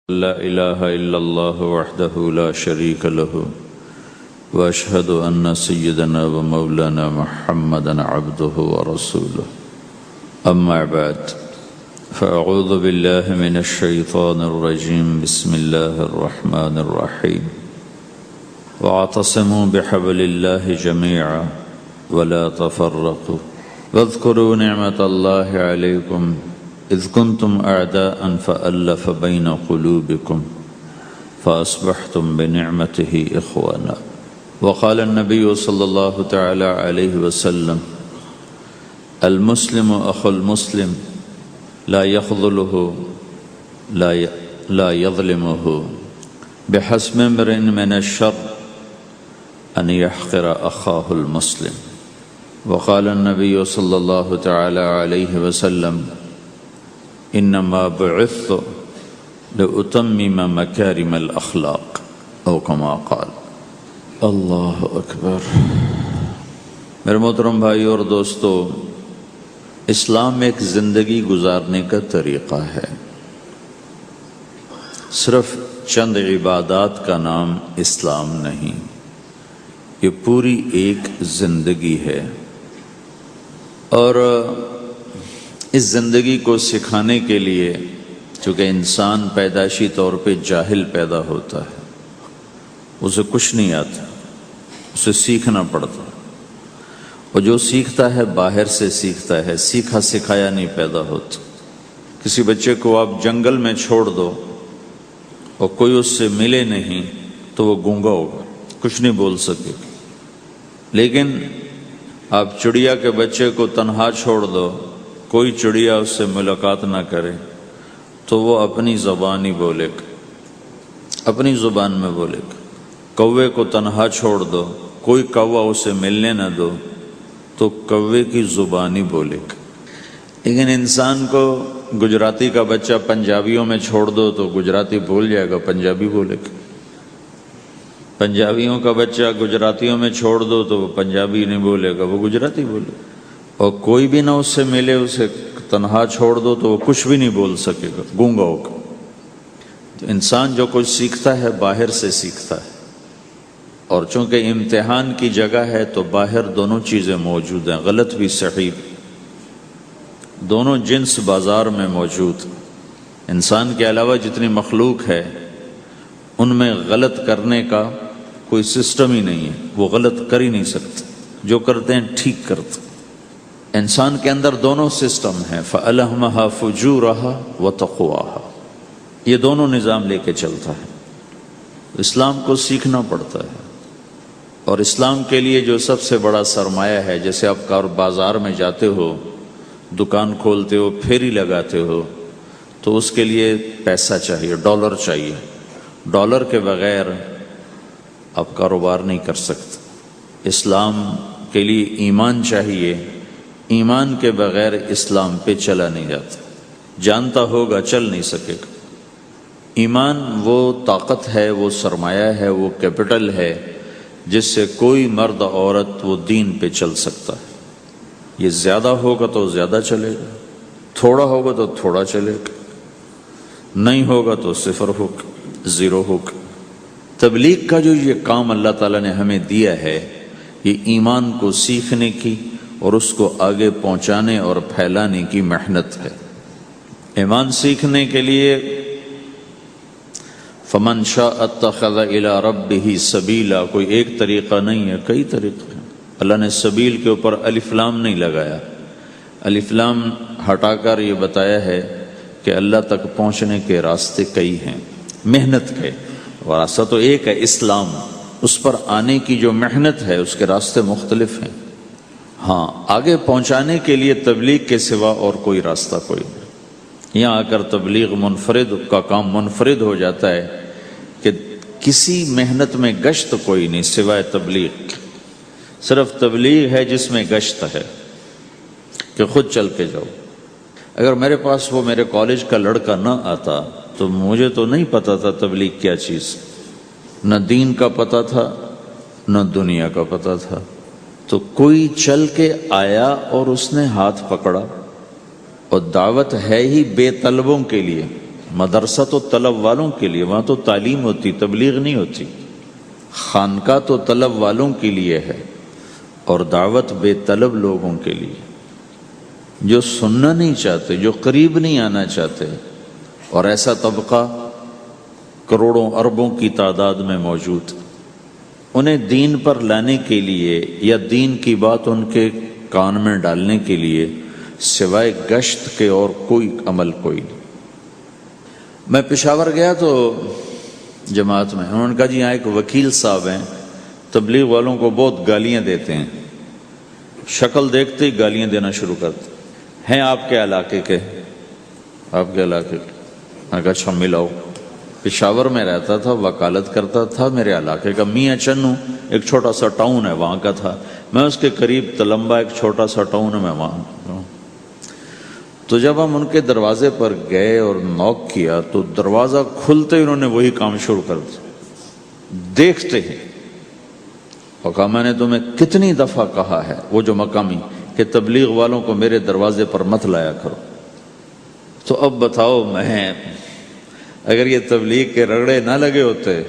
لا إله إلا الله وحده لا شريك له وأشهد أن سيدنا ومولانا محمدا عبده ورسوله أما بعد فأعوذ بالله من الشيطان الرجيم بسم الله الرحمن الرحيم واعتصموا بحبل الله جميعا ولا تفرقوا واذكروا نعمة الله عليكم إذ كنتم أعداء فألف بين قلوبكم فأصبحتم بنعمته إخوانا وقال النبي صلى الله تعالى عليه وسلم المسلم أخو المسلم لا يخذله لا يظلمه بحسب امرئ من الشر أن يحقر أخاه المسلم وقال النبي صلى الله تعالى عليه وسلم انما بعثت لأتمم مکارم الاخلاق او کما قال اللہ اکبر۔ میرے محترم بھائی اور دوستو، اسلام ایک زندگی گزارنے کا طریقہ ہے، صرف چند عبادات کا نام اسلام نہیں، یہ پوری ایک زندگی ہے۔ اور اس زندگی کو سکھانے کے لیے، چونکہ انسان پیدائشی طور پہ جاہل پیدا ہوتا ہے، اسے کچھ نہیں آتا، اسے سیکھنا پڑتا، اور جو سیکھتا ہے باہر سے سیکھتا ہے، سیکھا سکھایا نہیں پیدا ہوتا۔ کسی بچے کو آپ جنگل میں چھوڑ دو اور کوئی اس سے ملے نہیں تو وہ گونگا ہوگا، کچھ نہیں بول سکے۔ لیکن آپ چڑیا کے بچے کو تنہا چھوڑ دو، کوئی چڑیا اس سے ملاقات نہ کرے تو وہ اپنی زبان ہی بولے گا، اپنی زبان میں بولے گا۔ کوے کو تنہا چھوڑ دو، کوئی کوا اسے ملنے نہ دو تو کوے کی زبان ہی بولے گا۔ لیکن انسان کو گجراتی کا بچہ پنجابیوں میں چھوڑ دو تو گجراتی بھول جائے گا، پنجابی بولے گا۔ پنجابیوں کا بچہ گجراتیوں میں چھوڑ دو تو وہ پنجابی نہیں بولے گا، وہ گجراتی بولے گا۔ اور کوئی بھی نہ اس سے ملے، اسے تنہا چھوڑ دو تو وہ کچھ بھی نہیں بول سکے گا، گونگا ہوگا۔ تو انسان جو کچھ سیکھتا ہے باہر سے سیکھتا ہے، اور چونکہ امتحان کی جگہ ہے تو باہر دونوں چیزیں موجود ہیں، غلط بھی صحیح بھی، دونوں جنس بازار میں موجود۔ انسان کے علاوہ جتنی مخلوق ہے ان میں غلط کرنے کا کوئی سسٹم ہی نہیں ہے، وہ غلط کر ہی نہیں سکتے، جو کرتے ہیں ٹھیک کرتے۔ انسان کے اندر دونوں سسٹم ہیں، فَأَلْهَمَهَا فُجُورَهَا وَتَقْوَاهَا، یہ دونوں نظام لے کے چلتا ہے۔ اسلام کو سیکھنا پڑتا ہے، اور اسلام کے لیے جو سب سے بڑا سرمایہ ہے، جیسے آپ بازار میں جاتے ہو، دکان کھولتے ہو، پھیری لگاتے ہو، تو اس کے لیے پیسہ چاہیے، ڈالر چاہیے۔ ڈالر کے بغیر آپ کاروبار نہیں کر سکتے۔ اسلام کے لیے ایمان چاہیے، ایمان کے بغیر اسلام پہ چلا نہیں جاتا، جانتا ہوگا چل نہیں سکے گا۔ ایمان وہ طاقت ہے، وہ سرمایہ ہے، وہ کیپٹل ہے جس سے کوئی مرد عورت وہ دین پہ چل سکتا ہے۔ یہ زیادہ ہوگا تو زیادہ چلے گا، تھوڑا ہوگا تو تھوڑا چلے گا، نہیں ہوگا تو صفر ہوگا، زیرو ہوگا۔ تبلیغ کا جو یہ کام اللہ تعالیٰ نے ہمیں دیا ہے، یہ ایمان کو سیکھنے کی اور اس کو آگے پہنچانے اور پھیلانے کی محنت ہے۔ ایمان سیکھنے کے لیے فَمَنْ شَاءَ اتَّخَذَ إِلَىٰ رَبِّهِ سَبِيلًا، کوئی ایک طریقہ نہیں ہے، کئی طریقے ہیں۔ اللہ نے سبیل کے اوپر الف لام نہیں لگایا، الف لام ہٹا کر یہ بتایا ہے کہ اللہ تک پہنچنے کے راستے کئی ہیں، محنت کے، اور راستہ تو ایک ہے اسلام، اس پر آنے کی جو محنت ہے اس کے راستے مختلف ہیں۔ ہاں، آگے پہنچانے کے لیے تبلیغ کے سوا اور کوئی راستہ کوئی نہیں۔ یہاں آ کر تبلیغ منفرد کا کام منفرد ہو جاتا ہے کہ کسی محنت میں گشت کوئی نہیں سوائے تبلیغ، صرف تبلیغ ہے جس میں گشت ہے کہ خود چل کے جاؤ۔ اگر میرے پاس وہ میرے کالج کا لڑکا نہ آتا تو مجھے تو نہیں پتا تھا تبلیغ کیا چیز، نہ دین کا پتہ تھا نہ دنیا کا پتہ تھا۔ تو کوئی چل کے آیا اور اس نے ہاتھ پکڑا، اور دعوت ہے ہی بے طلبوں کے لیے، مدرسہ تو طلب والوں کے لیے، وہاں تو تعلیم ہوتی، تبلیغ نہیں ہوتی۔ خانقاہ تو طلب والوں کے لیے ہے اور دعوت بے طلب لوگوں کے لیے، جو سننا نہیں چاہتے، جو قریب نہیں آنا چاہتے، اور ایسا طبقہ کروڑوں اربوں کی تعداد میں موجود، انہیں دین پر لانے کے لیے یا دین کی بات ان کے کان میں ڈالنے کے لیے سوائے گشت کے اور کوئی عمل کوئی نہیں۔ میں پشاور گیا تو جماعت میں انہوں نے کہا جی یہاں ایک وکیل صاحب ہیں، تبلیغ والوں کو بہت گالیاں دیتے ہیں، شکل دیکھتے ہی گالیاں دینا شروع کرتے ہیں، آپ کے علاقے کے؟ آپ کے علاقے کے؟ میں نے کہا اچھا ملاؤ۔ پشاور میں رہتا تھا، وکالت کرتا تھا، میرے علاقے کا میاں چنو ایک چھوٹا سا ٹاؤن ہے وہاں کا تھا، میں اس کے قریب تلمبا ایک چھوٹا سا ٹاؤن ہے، میں وہاں۔ تو جب ہم ان کے دروازے پر گئے اور نوک کیا تو دروازہ کھلتے ہی انہوں نے وہی کام شروع کر دیا، دیکھتے ہی۔ اور کہا میں نے تمہیں کتنی دفعہ کہا ہے، وہ جو مقامی، کہ تبلیغ والوں کو میرے دروازے پر مت لایا کرو۔ تو اب بتاؤ، میں اگر یہ تبلیغ کے رگڑے نہ لگے ہوتے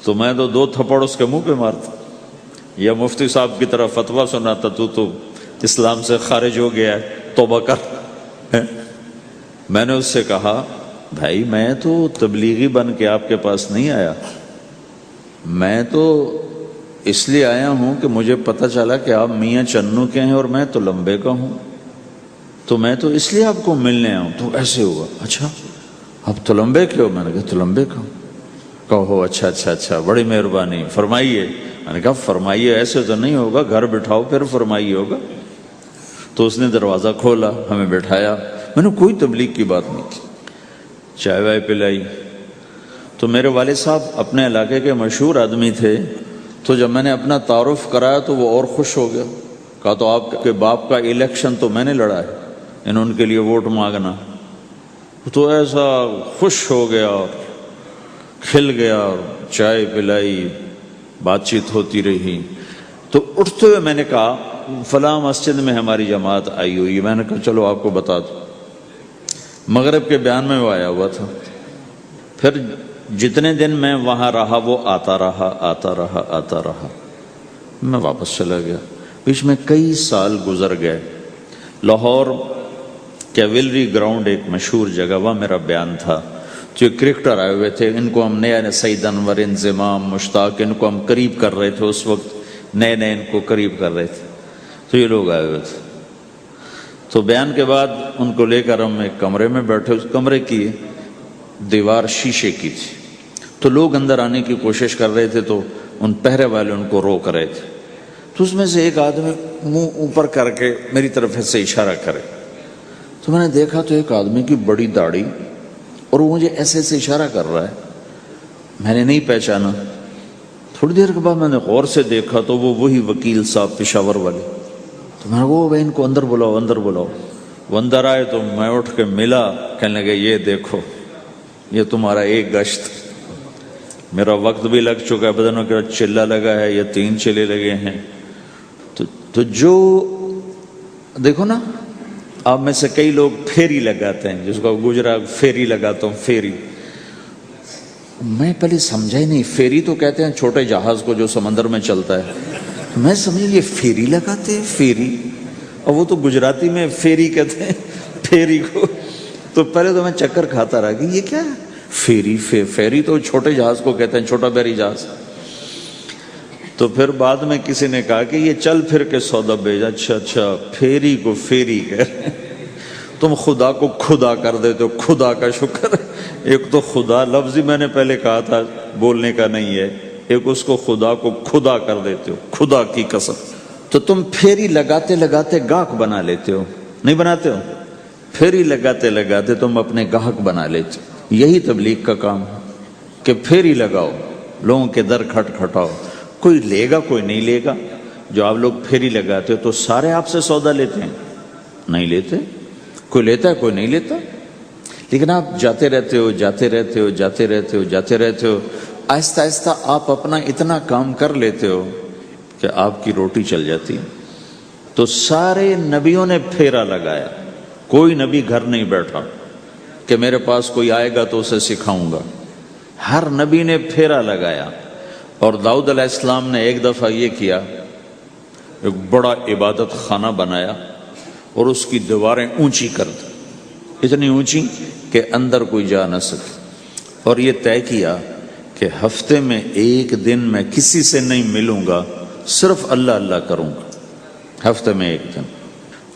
تو میں تو 2 تھپڑ اس کے منہ پہ مارتا، یا مفتی صاحب کی طرف فتویٰ سناتا، تو اسلام سے خارج ہو گیا ہے، توبہ کر۔ میں نے اس سے کہا بھائی میں تو تبلیغی بن کے آپ کے پاس نہیں آیا، میں تو اس لیے آیا ہوں کہ مجھے پتہ چلا کہ آپ میاں چنو کے ہیں اور میں تو لمبے کا ہوں، تو میں تو اس لیے آپ کو ملنے آیا ہوں۔ تو ایسے ہوا، اچھا آپ تو لمبے کے ہو؟ میں نے کہا تو لمبے کا ہوں۔ کہو اچھا اچھا اچھا، بڑی مہربانی، فرمائیے۔ میں نے کہا فرمائیے ایسے تو نہیں ہوگا، گھر بٹھاؤ پھر فرمائیے ہوگا۔ تو اس نے دروازہ کھولا، ہمیں بٹھایا، میں نے کوئی تبلیغ کی بات نہیں کی، چائے وائے پلائی۔ تو میرے والد صاحب اپنے علاقے کے مشہور آدمی تھے، تو جب میں نے اپنا تعارف کرایا تو وہ اور خوش ہو گیا، کہا تو آپ کے باپ کا الیکشن تو میں نے لڑا ہے، انہوں ان کے لیے ووٹ مانگنا۔ تو ایسا خوش ہو گیا اور کھل گیا، اور چائے پلائی، بات چیت ہوتی رہی۔ تو اٹھتے ہوئے میں نے کہا فلاں مسجد میں ہماری جماعت آئی ہوئی ہے، میں نے کہا چلو آپ کو بتا دوں۔ مغرب کے بیان میں وہ آیا ہوا تھا، پھر جتنے دن میں وہاں رہا وہ آتا رہا، میں واپس چلا گیا۔ بیچ میں کئی سال گزر گئے، لاہور کیولری گراؤنڈ ایک مشہور جگہ، وہاں میرا بیان تھا، جو کرکٹر آئے ہوئے تھے، ان کو ہم نیا سعید انور، انضمام، مشتاق، ان کو ہم قریب کر رہے تھے، اس وقت نئے ان کو قریب کر رہے تھے، تو یہ لوگ آئے ہوئے تھے۔ تو بیان کے بعد ان کو لے کر ہم ایک کمرے میں بیٹھے، اس کمرے کی دیوار شیشے کی تھی، تو لوگ اندر آنے کی کوشش کر رہے تھے، تو ان پہرے والے ان کو روک رہے تھے۔ تو اس میں سے ایک آدمی منہ اوپر کر کے میری طرف سے اشارہ کرے، تو میں نے دیکھا تو ایک آدمی کی بڑی داڑھی، اور وہ مجھے ایسے اشارہ کر رہا ہے، میں نے نہیں پہچانا۔ تھوڑی دیر کے بعد میں نے غور سے دیکھا تو وہ وہی وکیل صاحب پشاور والے، تو میں نے وہ بھائی ان کو اندر بلاؤ، اندر بلاؤ۔ وہ اندر آئے تو میں اٹھ کے ملا، کہنے لگے یہ دیکھو یہ تمہارا ایک گشت، میرا وقت بھی لگ چکا ہے، بدنوں کا چلہ لگا ہے، یہ 3 چلے لگے ہیں۔ تو جو دیکھو نا، آپ میں سے کئی لوگ پھیری لگاتے ہیں، جس کو گجرا پھیری لگاتا ہوں، پھیری۔ میں پہلے سمجھا ہی نہیں، پھیری تو کہتے ہیں چھوٹے جہاز کو جو سمندر میں چلتا ہے، میں سمجھا یہ پھیری لگاتے ہیں، پھیری، اور وہ تو گجراتی میں پھیری کہتے ہیں پھیری کو۔ تو پہلے تو میں چکر کھاتا رہا کہ یہ کیا ہے پھیری، پھیری تو چھوٹے جہاز کو کہتے ہیں، چھوٹا بحری جہاز۔ تو پھر بعد میں کسی نے کہا کہ یہ چل پھر کے سودا بھیجا، اچھا پھیری کو پھیری کہہ، تم خدا کو خدا کر دیتے ہو، خدا کا شکر۔ ایک تو خدا لفظ ہی میں نے پہلے کہا تھا بولنے کا نہیں ہے، ایک اس کو خدا کو خدا کر دیتے ہو، خدا کی قسم۔ تو تم پھیری لگاتے لگاتے گاہک بنا لیتے ہو، نہیں بناتے ہو؟ پھیری لگاتے لگاتے تم اپنے گاہک بنا لیتے ہو۔ یہی تبلیغ کا کام ہے کہ پھیری لگاؤ، لوگوں کے در کھٹکھٹاؤ، کوئی لے گا کوئی نہیں لے گا۔ جو آپ لوگ پھیری لگاتے ہو تو سارے آپ سے سودا لیتے ہیں؟ نہیں لیتے، کوئی لیتا ہے کوئی نہیں لیتا، لیکن آپ جاتے رہتے ہو، جاتے رہتے ہو، جاتے رہتے ہو، جاتے رہتے ہو، آہستہ آہستہ آپ اپنا اتنا کام کر لیتے ہو کہ آپ کی روٹی چل جاتی ہے۔ تو سارے نبیوں نے پھیرا لگایا، کوئی نبی گھر نہیں بیٹھا کہ میرے پاس کوئی آئے گا تو اسے سکھاؤں گا. ہر نبی نے پھیرا لگایا. اور داؤد علیہ السلام نے ایک دفعہ یہ کیا، ایک بڑا عبادت خانہ بنایا اور اس کی دیواریں اونچی کر دی، اتنی اونچی کہ اندر کوئی جا نہ سکے، اور یہ طے کیا کہ ہفتے میں ایک دن میں کسی سے نہیں ملوں گا، صرف اللہ اللہ کروں گا، ہفتے میں ایک دن.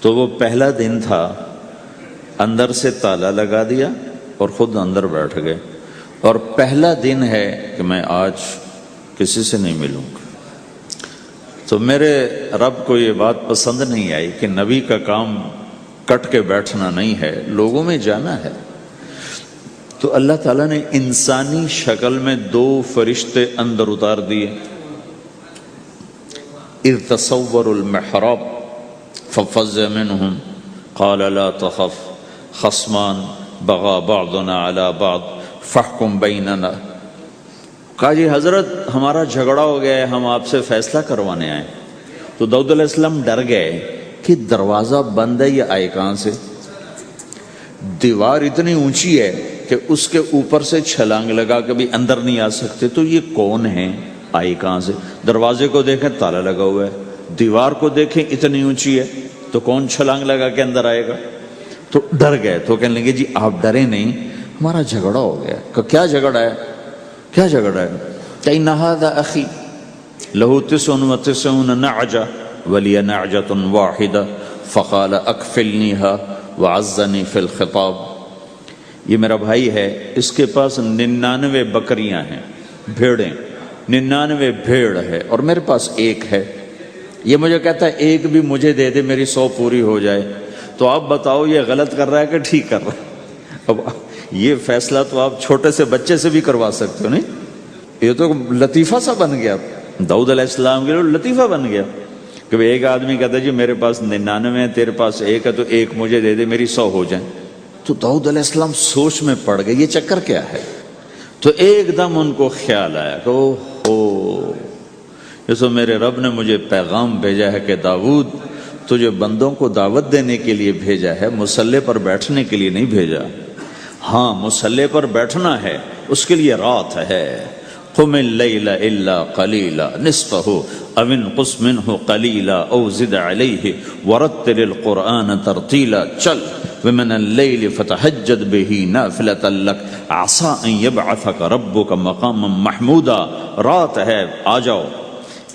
تو وہ پہلا دن تھا، اندر سے تالا لگا دیا اور خود اندر بیٹھ گئے، اور پہلا دن ہے کہ میں آج کسی سے نہیں ملوں گا. تو میرے رب کو یہ بات پسند نہیں آئی کہ نبی کا کام کٹ کے بیٹھنا نہیں ہے، لوگوں میں جانا ہے. تو اللہ تعالیٰ نے انسانی شکل میں 2 فرشتے اندر اتار دیے. اذ تصوروا المحراب ففزع منهم قال لا تخف خصمان بغى بعضنا على بعض فاحكم بيننا. کہا جی حضرت ہمارا جھگڑا ہو گیا ہے، ہم آپ سے فیصلہ کروانے آئے. تو داؤد علیہ السلام ڈر گئے کہ دروازہ بند ہے، یہ آئے کہاں سے؟ دیوار اتنی اونچی ہے کہ اس کے اوپر سے چھلانگ لگا کے بھی اندر نہیں آ سکتے، تو یہ کون ہیں، آئے کہاں سے؟ دروازے کو دیکھیں تالا لگا ہوا ہے، دیوار کو دیکھیں اتنی اونچی ہے، تو کون چھلانگ لگا کے اندر آئے گا؟ تو ڈر گئے. تو کہنے لگے جی آپ ڈرے نہیں، ہمارا جھگڑا ہو گیا. کہ کیا جھگڑا ہے؟ کیا جھگڑا ہے؟ کہ هذا اخی له 99 نعجة ولی نعجة واحدة فقال اکفلنیها وعزنی فی الخطاب. یہ میرا بھائی ہے، اس کے پاس 99 بکریاں ہیں، بھیڑیں، 99 بھیڑ ہے، اور میرے پاس ایک ہے. یہ مجھے کہتا ہے ایک بھی مجھے دے دے، میری 100 پوری ہو جائے. تو آپ بتاؤ یہ غلط کر رہا ہے کہ ٹھیک کر رہا ہے؟ اب یہ فیصلہ تو آپ چھوٹے سے بچے سے بھی کروا سکتے ہو، نہیں؟ یہ تو لطیفہ سا بن گیا، داؤد علیہ السلام کے لیے لطیفہ بن گیا کہ ایک آدمی کہتا ہے جی میرے پاس 99 ہے، تیرے پاس ایک ہے، تو ایک مجھے دے دے، میری 100 ہو جائیں. تو داؤد علیہ السلام سوچ میں پڑ گئے یہ چکر کیا ہے. تو ایک دم ان کو خیال آیا کہ اوہ، یہ تو میرے رب نے مجھے پیغام بھیجا ہے کہ داؤد تجھے بندوں کو دعوت دینے کے لیے بھیجا ہے، مصلی پر بیٹھنے کے لیے نہیں بھیجا. ہاں مصلی پر بیٹھنا ہے، اس کے لیے رات ہے. قم اللیل الا قلیلا نصفہ او انقص منہ قلیلا او زد علیہ ورتل القرآن ترتیلا. چل ومن اللیل فتہجد بہ نافلۃ لک عسى ان یبعثک ربک مقاما محمودا. رات ہے، آ جاؤ.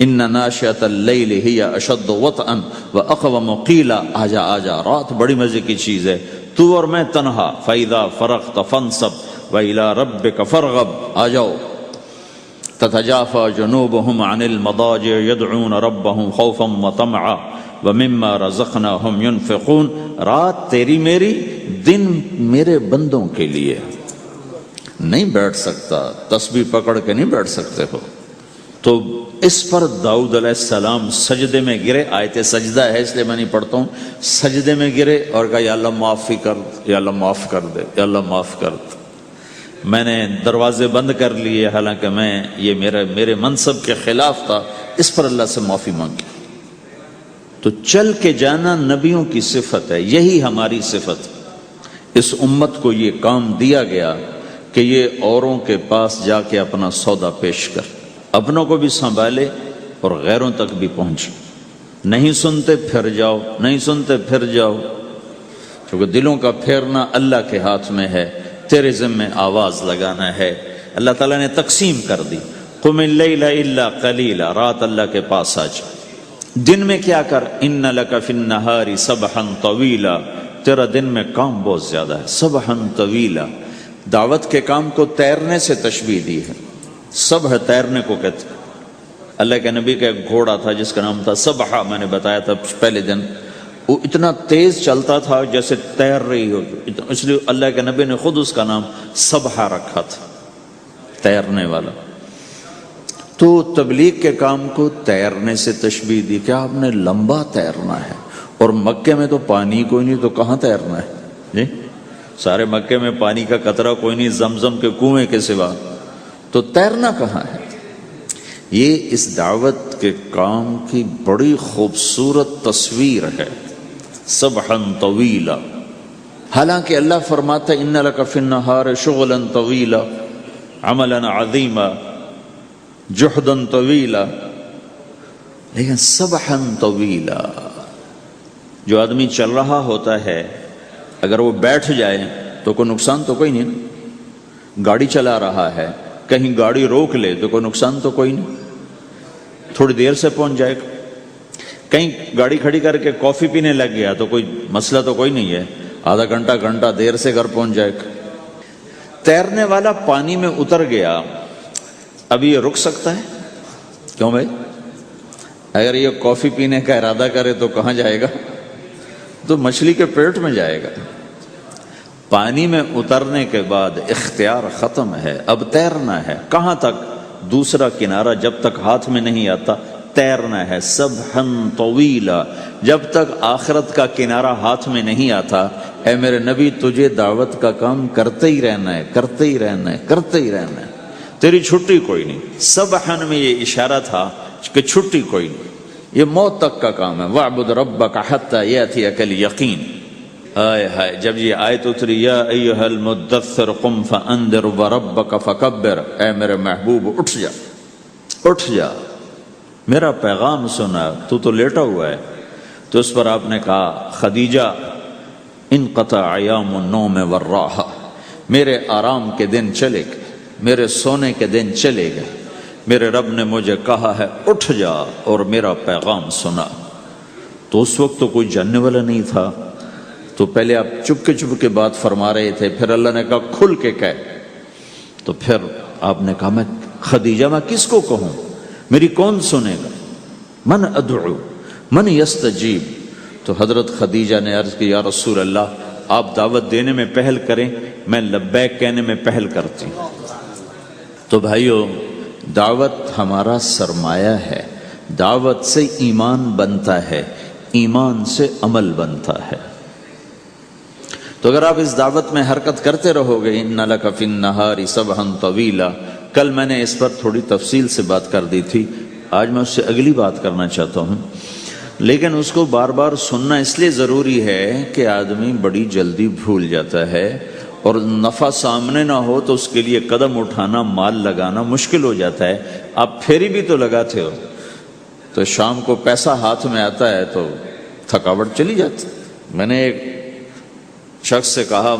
ان ناشئۃ اللیل ہی اشد وطئا واقوم قیلا. آجا آجا، رات بڑی مزے کی چیز ہے، تو اور میں تنہا. فاذا فرغت فانصب والى ربک فرغب. آ جاؤ. تتجافى جنوبهم عن المضاجع يدعون ربهم خوفا وطمعا ومما رزقناهم ينفقون. رات تیری میری، دن میرے بندوں کے لیے. نہیں بیٹھ سکتا، تسبیح پکڑ کے نہیں بیٹھ سکتے ہو. تو اس پر داؤد علیہ السلام سجدے میں گرے. آیت سجدہ ہے اس لیے میں نہیں پڑھتا ہوں. سجدے میں گرے اور کہا یا اللہ معافی کر، یا اللہ معاف کر دے، یا اللہ معاف کر دے. میں نے دروازے بند کر لیے، حالانکہ یہ میرے منصب کے خلاف تھا، اس پر اللہ سے معافی مانگی. تو چل کے جانا نبیوں کی صفت ہے، یہی ہماری صفت. اس امت کو یہ کام دیا گیا کہ یہ اوروں کے پاس جا کے اپنا سودا پیش کر، اپنوں کو بھی سنبھالے اور غیروں تک بھی پہنچے. نہیں سنتے پھر جاؤ، نہیں سنتے پھر جاؤ، کیونکہ دلوں کا پھیرنا اللہ کے ہاتھ میں ہے. تیرے ذمہ آواز لگانا ہے. اللہ تعالیٰ نے تقسیم کر دی. قم اللیل الا قلیلا، رات اللہ کے پاس آ جا. دن میں کیا کر؟ ان لک فی النہار سبحا طویلا، تیرا دن میں کام بہت زیادہ ہے. سبحا طویلا، دعوت کے کام کو تیرنے سے تشبیہ دی ہے. سبح تیرنے کو کہتے ہیں. اللہ کے نبی کا ایک گھوڑا تھا جس کا نام تھا سبحہ، میں نے بتایا تھا پہلے دن. وہ اتنا تیز چلتا تھا جیسے تیر رہی ہو، اس لیے اللہ کے نبی نے خود اس کا نام سبحہ رکھا تھا، تیرنے والا. تو تبلیغ کے کام کو تیرنے سے تشبیہ دی کہ آپ نے لمبا تیرنا ہے. اور مکے میں تو پانی کوئی نہیں، تو کہاں تیرنا ہے جی؟ سارے مکے میں پانی کا قطرہ کوئی نہیں زمزم کے کنویں کے سوا، تو تیرنا کہاں ہے؟ یہ اس دعوت کے کام کی بڑی خوبصورت تصویر ہے. سبحا طویلا، حالانکہ اللہ فرماتا ہے ان لک فی النہار شغلا طویلا عملا عظیما جہدا طویلا، لیکن سبحا طویلا، جو آدمی چل رہا ہوتا ہے اگر وہ بیٹھ جائے تو کوئی نقصان تو کوئی نہیں، گاڑی چلا رہا ہے کہیں گاڑی روک لے تو کوئی نقصان تو کوئی نہیں، تھوڑی دیر سے پہنچ جائے گا، کہیں گاڑی کھڑی کر کے کافی پینے لگ گیا تو کوئی مسئلہ تو کوئی نہیں ہے، آدھا گھنٹہ دیر سے گھر پہنچ جائے گا۔ تیرنے والا پانی میں اتر گیا، اب یہ رک سکتا ہے؟ کیوں بھائی؟ اگر یہ کافی پینے کا ارادہ کرے تو کہاں جائے گا؟ تو مچھلی کے پیٹ میں جائے گا۔ پانی میں اترنے کے بعد اختیار ختم ہے، اب تیرنا ہے۔ کہاں تک؟ دوسرا کنارہ جب تک ہاتھ میں نہیں آتا تیرنا ہے، سبحا طویلا، جب تک آخرت کا کنارہ ہاتھ میں نہیں آتا۔ اے میرے نبی، تجھے دعوت کا کام کرتے ہی رہنا ہے، کرتے ہی رہنا ہے، کرتے ہی رہنا ہے، تیری چھٹی کوئی نہیں۔ سبحا میں یہ اشارہ تھا کہ چھٹی کوئی نہیں، یہ موت تک کا کام ہے۔ وَاعْبُدْ رَبَّكَ حَتَّى يَأْتِيَكَ الْيَقِينُ۔ آئے ہائے، جب یہ آیت اتری یا ایھا المدثر قم فانذر وربک فکبر، اے میرے محبوب اٹھ جا، اٹھ جا، میرا پیغام سنا، تو لیٹا ہوا ہے۔ تو اس پر آپ نے کہا خدیجہ انقطع ایام النوم والراحہ، میرے آرام کے دن چلے گئے، میرے سونے کے دن چلے گئے، میرے رب نے مجھے کہا ہے اٹھ جا اور میرا پیغام سنا۔ تو اس وقت تو کوئی جاننے والا نہیں تھا، تو پہلے آپ چپ کے بات فرما رہے تھے، پھر اللہ نے کہا کھل کے کہہ، تو پھر آپ نے کہا میں خدیجہ میں کس کو کہوں، میری کون سنے گا، من ادعو من یستجیب۔ تو حضرت خدیجہ نے عرض کی یا رسول اللہ آپ دعوت دینے میں پہل کریں، میں لبیک کہنے میں پہل کرتی ہوں۔ تو بھائیو، دعوت ہمارا سرمایہ ہے، دعوت سے ایمان بنتا ہے، ایمان سے عمل بنتا ہے۔ تو اگر آپ اس دعوت میں حرکت کرتے رہو گے، ان لک فی النہار سبحا طویلا، کل میں نے اس پر تھوڑی تفصیل سے بات کر دی تھی، آج میں اس سے اگلی بات کرنا چاہتا ہوں، لیکن اس کو بار بار سننا اس لیے ضروری ہے کہ آدمی بڑی جلدی بھول جاتا ہے، اور نفع سامنے نہ ہو تو اس کے لیے قدم اٹھانا، مال لگانا مشکل ہو جاتا ہے۔ آپ پھیری بھی تو لگاتے ہو، تو شام کو پیسہ ہاتھ میں آتا ہے تو تھکاوٹ چلی جاتی۔ میں نے ایک شخص سے کہا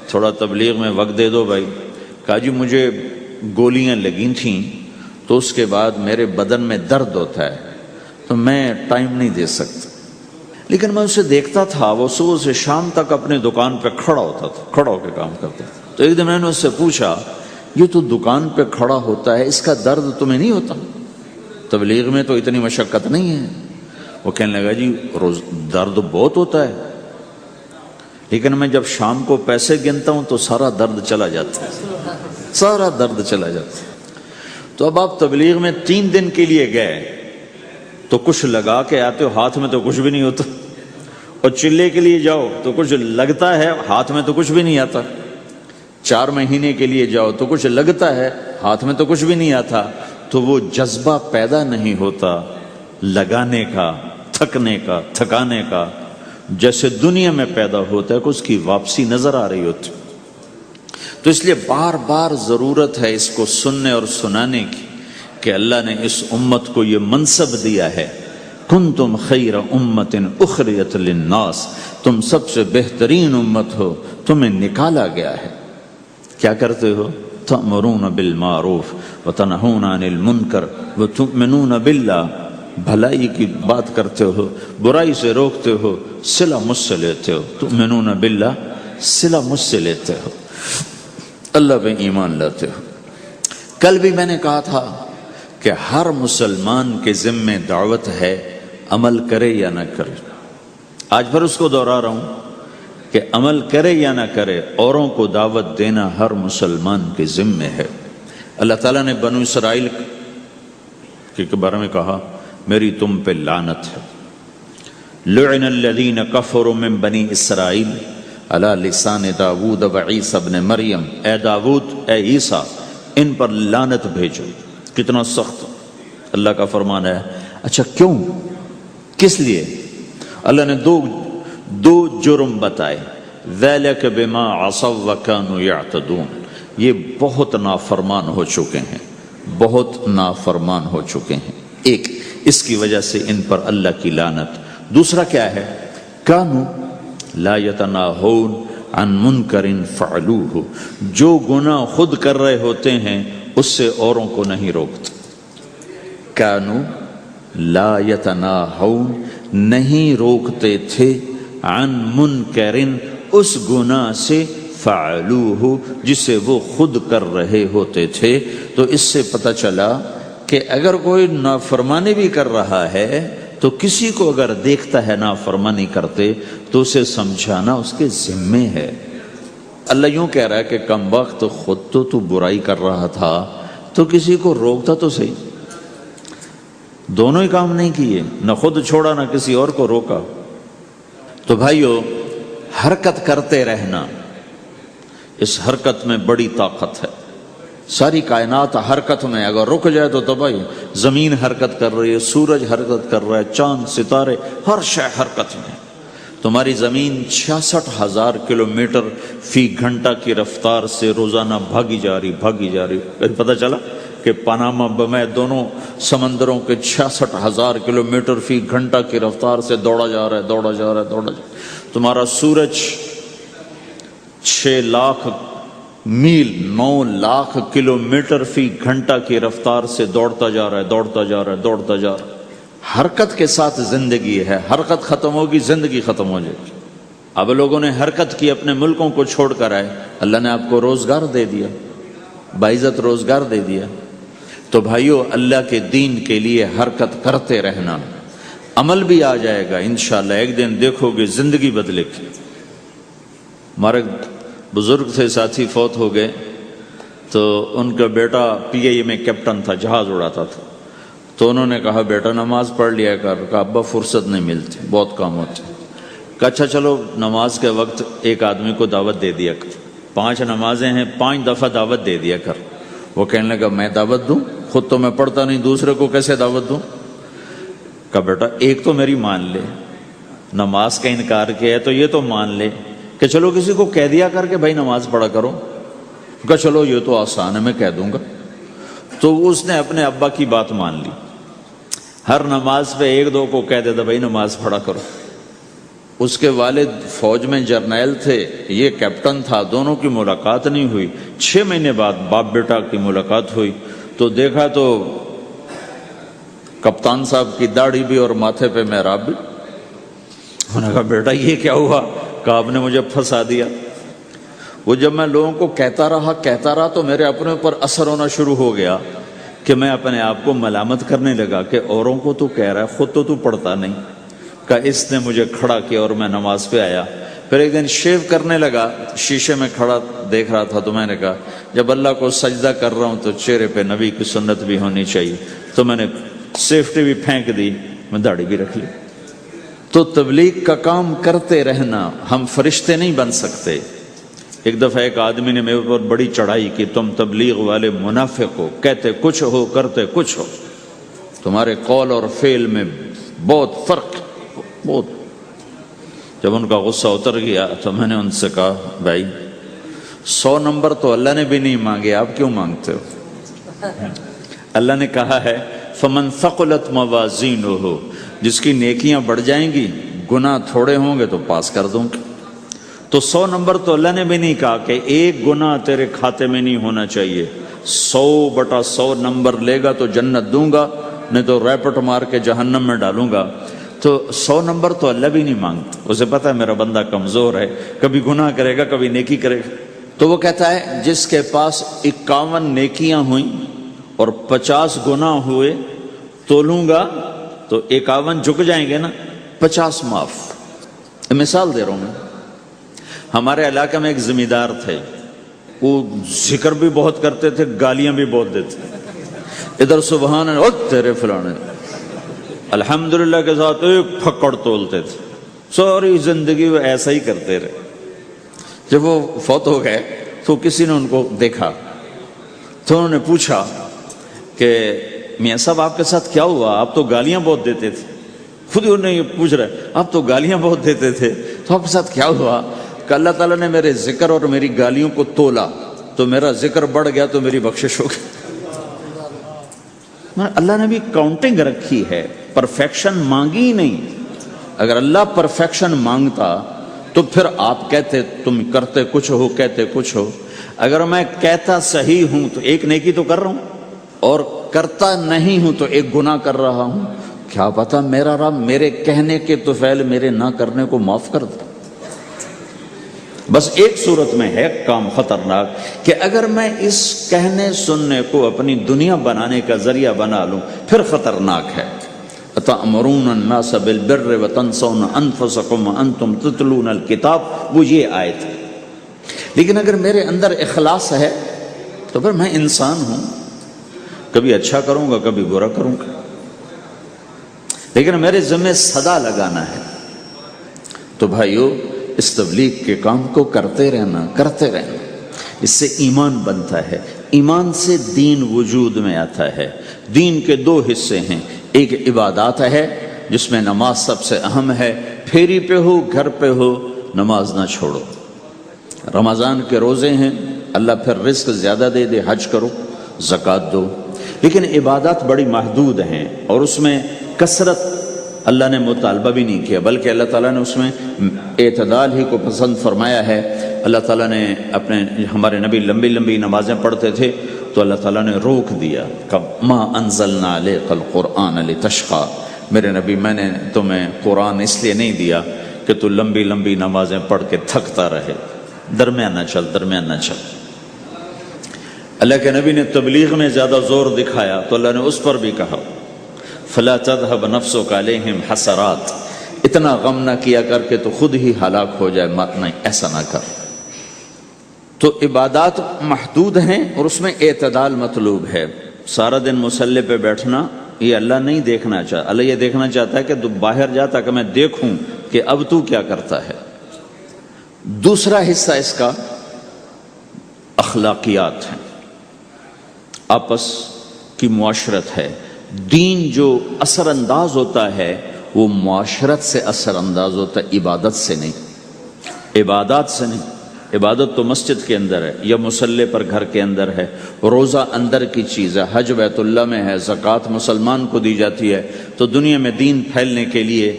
تھوڑا تبلیغ میں وقت دے دو بھائی، کہا جی مجھے گولیاں لگی تھیں تو اس کے بعد میرے بدن میں درد ہوتا ہے تو میں ٹائم نہیں دے سکتا، لیکن میں اسے دیکھتا تھا وہ صبح سے شام تک اپنے دکان پہ کھڑا ہوتا تھا، کھڑا ہو کے کام کرتا تھا۔ تو ایک دن میں نے اس سے پوچھا یہ تو دکان پہ کھڑا ہوتا ہے، اس کا درد تمہیں نہیں ہوتا؟ تبلیغ میں تو اتنی مشقت نہیں ہے۔ وہ کہنے لگا جی روز درد بہت ہوتا ہے، لیکن میں جب شام کو پیسے گنتا ہوں تو سارا درد چلا جاتا ہے، سارا درد چلا جاتا ہے۔ تو اب آپ تبلیغ میں 3 دن کے لیے گئے تو کچھ لگا کے آتے ہو، ہاتھ میں تو کچھ بھی نہیں ہوتا، اور چلے کے لیے جاؤ تو کچھ لگتا ہے، ہاتھ میں تو کچھ بھی نہیں آتا۔ 4 مہینے کے لیے جاؤ تو کچھ لگتا ہے، ہاتھ میں تو کچھ بھی نہیں آتا۔ تو وہ جذبہ پیدا نہیں ہوتا لگانے کا، تھکنے کا، تھکانے کا، جیسے دنیا میں پیدا ہوتا ہے کہ اس کی واپسی نظر آ رہی ہوتی۔ تو اس لیے بار بار ضرورت ہے اس کو سننے اور سنانے کی کہ اللہ نے اس امت کو یہ منصب دیا ہے، کنتم خیر امت اخرجت للناس، تم سب سے بہترین امت ہو، تمہیں نکالا گیا ہے۔ کیا کرتے ہو؟ تأمرون بالمعروف وتنہون عن المنکر وتؤمنون باللہ، بھلائی کی بات کرتے ہو، برائی سے روکتے ہو، صلہ مجھ سے لیتے ہو، تؤمنون باللہ، صلہ مجھ سے لیتے ہو، اللہ پہ ایمان لاتے ہو۔ کل بھی میں نے کہا تھا کہ ہر مسلمان کے ذمے دعوت ہے، عمل کرے یا نہ کرے۔ آج پھر اس کو دوہرا رہا ہوں کہ عمل کرے یا نہ کرے، اوروں کو دعوت دینا ہر مسلمان کے ذمے ہے۔ اللہ تعالیٰ نے بنو اسرائیل کے بارے میں کہا میری تم پہ لعنت ہے، لعن الذین کفروا من بنی اسرائیل علی لسان داود و عیسیٰ ابن مریم، اے داود، اے عیسیٰ، ان پر لعنت بھیجو۔ کتنا سخت اللہ کا فرمان ہے۔ اچھا کیوں؟ کس لیے؟ اللہ نے دو جرم بتائے۔ ذَلِكَ بِمَا عَصَوْا وَكَانُوا يَعْتَدُونَ، یہ بہت نافرمان ہو چکے ہیں، بہت نافرمان ہو چکے ہیں۔ ایک اس کی وجہ سے ان پر اللہ کی لعنت۔ دوسرا کیا ہے؟ کانوا لا یتناہون عن منکر فعلوہ، جو گناہ خود کر رہے ہوتے ہیں اس سے اوروں کو نہیں روکتے۔ کانوا لا یتناہون، نہیں روکتے تھے، عن منکر، اس گناہ سے، فعلوہ، جسے وہ خود کر رہے ہوتے تھے۔ تو اس سے پتہ چلا کہ اگر کوئی نافرمانی بھی کر رہا ہے تو کسی کو اگر دیکھتا ہے نافرمانی کرتے تو اسے سمجھانا اس کے ذمے ہے۔ اللہ یوں کہہ رہا ہے کہ کم وقت خود تو برائی کر رہا تھا تو کسی کو روکتا تو صحیح۔ دونوں ہی کام نہیں کیے، نہ خود چھوڑا نہ کسی اور کو روکا۔ تو بھائیو، حرکت کرتے رہنا، اس حرکت میں بڑی طاقت ہے۔ ساری کائنات حرکت میں، اگر رک جائے تو تباہی۔ زمین حرکت کر رہی ہے، سورج حرکت کر رہا ہے، چاند ستارے، ہر شے حرکت میں۔ تمہاری زمین 66,000 کلومیٹر فی گھنٹہ کی رفتار سے روزانہ بھاگی جا رہی۔ پھر پتہ چلا کہ پاناما میں دونوں سمندروں کے 66,000 کلومیٹر فی گھنٹہ کی رفتار سے دوڑا جا رہا ہے۔ تمہارا سورج 6 لاکھ میل 9 لاکھ کلومیٹر فی گھنٹہ کی رفتار سے دوڑتا جا رہا ہے۔ حرکت کے ساتھ زندگی ہے، حرکت ختم ہوگی زندگی ختم ہو جائے گی۔ اب لوگوں نے حرکت کی، اپنے ملکوں کو چھوڑ کر آئے، اللہ نے آپ کو روزگار دے دیا، باعزت روزگار دے دیا۔ تو بھائیو، اللہ کے دین کے لیے حرکت کرتے رہنا، عمل بھی آ جائے گا انشاءاللہ۔ ایک دن دیکھو گے زندگی بدلے گی۔ ہمارے بزرگ تھے، ساتھی فوت ہو گئے، تو ان کا بیٹا PIA میں کیپٹن تھا، جہاز اڑاتا تھا۔ تو انہوں نے کہا بیٹا نماز پڑھ لیا کر۔ کہا ابا فرصت نہیں ملتی، بہت کام ہوتے۔ کہا اچھا چلو نماز کے وقت ایک آدمی کو دعوت دے دیا کر، 5 نمازیں ہیں، 5 دفعہ دعوت دے دیا کر۔ وہ کہنے لگا میں دعوت دوں؟ خود تو میں پڑھتا نہیں، دوسرے کو کیسے دعوت دوں؟ کہا بیٹا ایک تو میری مان لے، نماز کا انکار کیا ہے تو یہ تو مان لے کہ چلو کسی کو کہہ دیا کر کہ بھائی نماز پڑھا کرو۔ کہا چلو یہ تو آسان ہے، میں کہہ دوں گا۔ تو اس نے اپنے ابا کی بات مان لی، ہر نماز پہ 1-2 کو کہہ دیتا بھائی نماز پڑھا کرو۔ اس کے والد فوج میں جرنیل تھے، یہ کیپٹن تھا، دونوں کی ملاقات نہیں ہوئی۔ 6 مہینے بعد باپ بیٹا کی ملاقات ہوئی تو دیکھا تو کپتان صاحب کی داڑھی بھی اور ماتھے پہ محراب بھی۔ انہوں نے کہا بیٹا یہ کیا ہوا؟ کہا آپ نے مجھے پھنسا دیا۔ وہ جب میں لوگوں کو کہتا رہا تو میرے اپنے اوپر اثر ہونا شروع ہو گیا کہ میں اپنے آپ کو ملامت کرنے لگا کہ اوروں کو تو کہہ رہا ہے، خود تو پڑھتا نہیں۔ کہ اس نے مجھے کھڑا کیا اور میں نماز پہ آیا۔ پھر ایک دن شیو کرنے لگا، شیشے میں کھڑا دیکھ رہا تھا، تو میں نے کہا جب اللہ کو سجدہ کر رہا ہوں تو چہرے پہ نبی کی سنت بھی ہونی چاہیے، تو میں نے سیفٹی بھی پھینک دی، میں داڑھی بھی رکھ لی۔ تو تبلیغ کا کام کرتے رہنا، ہم فرشتے نہیں بن سکتے۔ ایک دفعہ ایک آدمی نے میرے اوپر بڑی چڑھائی کی، تم تبلیغ والے منافق ہو، کہتے کچھ ہو کرتے کچھ ہو، تمہارے قول اور فعل میں بہت فرق، بہت۔ جب ان کا غصہ اتر گیا تو میں نے ان سے کہا بھائی 100 نمبر تو اللہ نے بھی نہیں مانگے، آپ کیوں مانگتے ہو؟ اللہ نے کہا ہے فمن ثقلت موازینہ، جس کی نیکیاں بڑھ جائیں گی گناہ تھوڑے ہوں گے تو پاس کر دوں گا۔ تو 100 نمبر تو اللہ نے بھی نہیں کہا کہ ایک گناہ تیرے کھاتے میں نہیں ہونا چاہیے، 100/100 نمبر لے گا تو جنت دوں گا، نہیں تو ریپٹ مار کے جہنم میں ڈالوں گا۔ تو 100 نمبر تو اللہ بھی نہیں مانگتا، اسے پتہ ہے میرا بندہ کمزور ہے، کبھی گناہ کرے گا کبھی نیکی کرے گا۔ تو وہ کہتا ہے جس کے پاس 51 نیکیاں ہوئیں اور 50 گناہ ہوئے تو لوں گا تو 51 جھک جائیں گے نا، 50 معاف۔ مثال دے رہا ہوں میں، ہمارے علاقے میں ایک ذمہ دار تھے، وہ ذکر بھی بہت کرتے تھے، گالیاں بھی بہت دیتے، ادھر سبحان اللہ تیرے فلانے، الحمدللہ کے ساتھ ایک پھکڑ تولتے تھے، ساری زندگی وہ ایسا ہی کرتے رہے۔ جب وہ فوت ہو گئے تو کسی نے ان کو دیکھا تو انہوں نے پوچھا کہ میاں صاحب آپ کے ساتھ کیا ہوا؟ آپ تو گالیاں بہت دیتے تھے۔ خود انہیں یہ پوچھ رہے آپ تو گالیاں بہت دیتے تھے، تو آپ کے ساتھ کیا ہوا؟ کہ اللہ تعالیٰ نے میرے ذکر اور میری گالیوں کو تولا تو میرا ذکر بڑھ گیا تو میری بخشش ہو گئی۔ اللہ نے بھی کاؤنٹنگ رکھی ہے، پرفیکشن مانگی ہی نہیں۔ اگر اللہ پرفیکشن مانگتا تو پھر آپ کہتے تم کرتے کچھ ہو کہتے کچھ ہو۔ اگر میں کہتا صحیح ہوں تو ایک نیکی تو کر رہا ہوں، اور کرتا نہیں ہوں تو ایک گناہ کر رہا ہوں۔ کیا پتا میرا رب میرے کہنے کے تو فعل میرے نہ کرنے کو معاف کر دے۔ بس ایک صورت میں ہے کام خطرناک کہ اگر میں اس کہنے سننے کو اپنی دنیا بنانے کا ذریعہ بنا لوں پھر خطرناک ہے۔ أَتَأْمُرُونَ النَّاسَ بِالْبِرِّ وَتَنْسَوْنَ أَنفُسَكُمْ وَأَنْتُمْ تُتْلُونَ الْكِتَابَ، وہ یہ آیت ہے۔ لیکن اگر میرے اندر اخلاص ہے تو پھر میں انسان ہوں، کبھی اچھا کروں گا کبھی برا کروں گا، لیکن میرے ذمہ صدا لگانا ہے۔ تو بھائیو اس تبلیغ کے کام کو کرتے رہنا، اس سے ایمان بنتا ہے، ایمان سے دین وجود میں آتا ہے۔ دین کے دو حصے ہیں، ایک عبادات ہے جس میں نماز سب سے اہم ہے، پھیری پہ ہو گھر پہ ہو نماز نہ چھوڑو۔ رمضان کے روزے ہیں، اللہ پھر رزق زیادہ دے دے، حج کرو، زکوٰۃ دو، لیکن عبادات بڑی محدود ہیں اور اس میں کثرت اللہ نے مطالبہ بھی نہیں کیا، بلکہ اللہ تعالیٰ نے اس میں اعتدال ہی کو پسند فرمایا ہے۔ اللہ تعالیٰ نے ہمارے نبی لمبی لمبی نمازیں پڑھتے تھے تو اللہ تعالیٰ نے روک دیا کہ ما انزلنا علیک القرآن لتشقی، میرے نبی میں نے تمہیں قرآن اس لیے نہیں دیا کہ تو لمبی لمبی نمازیں پڑھ کے تھکتا رہے، درمیان نہ چل۔ اللہ کے نبی نے تبلیغ میں زیادہ زور دکھایا تو اللہ نے اس پر بھی کہا فلا تذهب نفسك عليهم حسرات، اتنا غم نہ کیا کر کے تو خود ہی ہلاک ہو جائے، مت نہیں، ایسا نہ کر۔ تو عبادات محدود ہیں اور اس میں اعتدال مطلوب ہے۔ سارا دن مصلی پہ بیٹھنا یہ اللہ نہیں دیکھنا چاہتا، اللہ یہ دیکھنا چاہتا ہے کہ تو باہر جا تاکہ میں دیکھوں کہ اب تو کیا کرتا ہے۔ دوسرا حصہ اس کا اخلاقیات ہیں، آپس کی معاشرت ہے۔ دین جو اثر انداز ہوتا ہے وہ معاشرت سے اثر انداز ہوتا ہے، عبادت سے نہیں، عبادات سے نہیں۔ عبادت تو مسجد کے اندر ہے یا مصلی پر گھر کے اندر ہے، روزہ اندر کی چیز ہے، حج بیت اللہ میں ہے، زکوٰۃ مسلمان کو دی جاتی ہے۔ تو دنیا میں دین پھیلنے کے لیے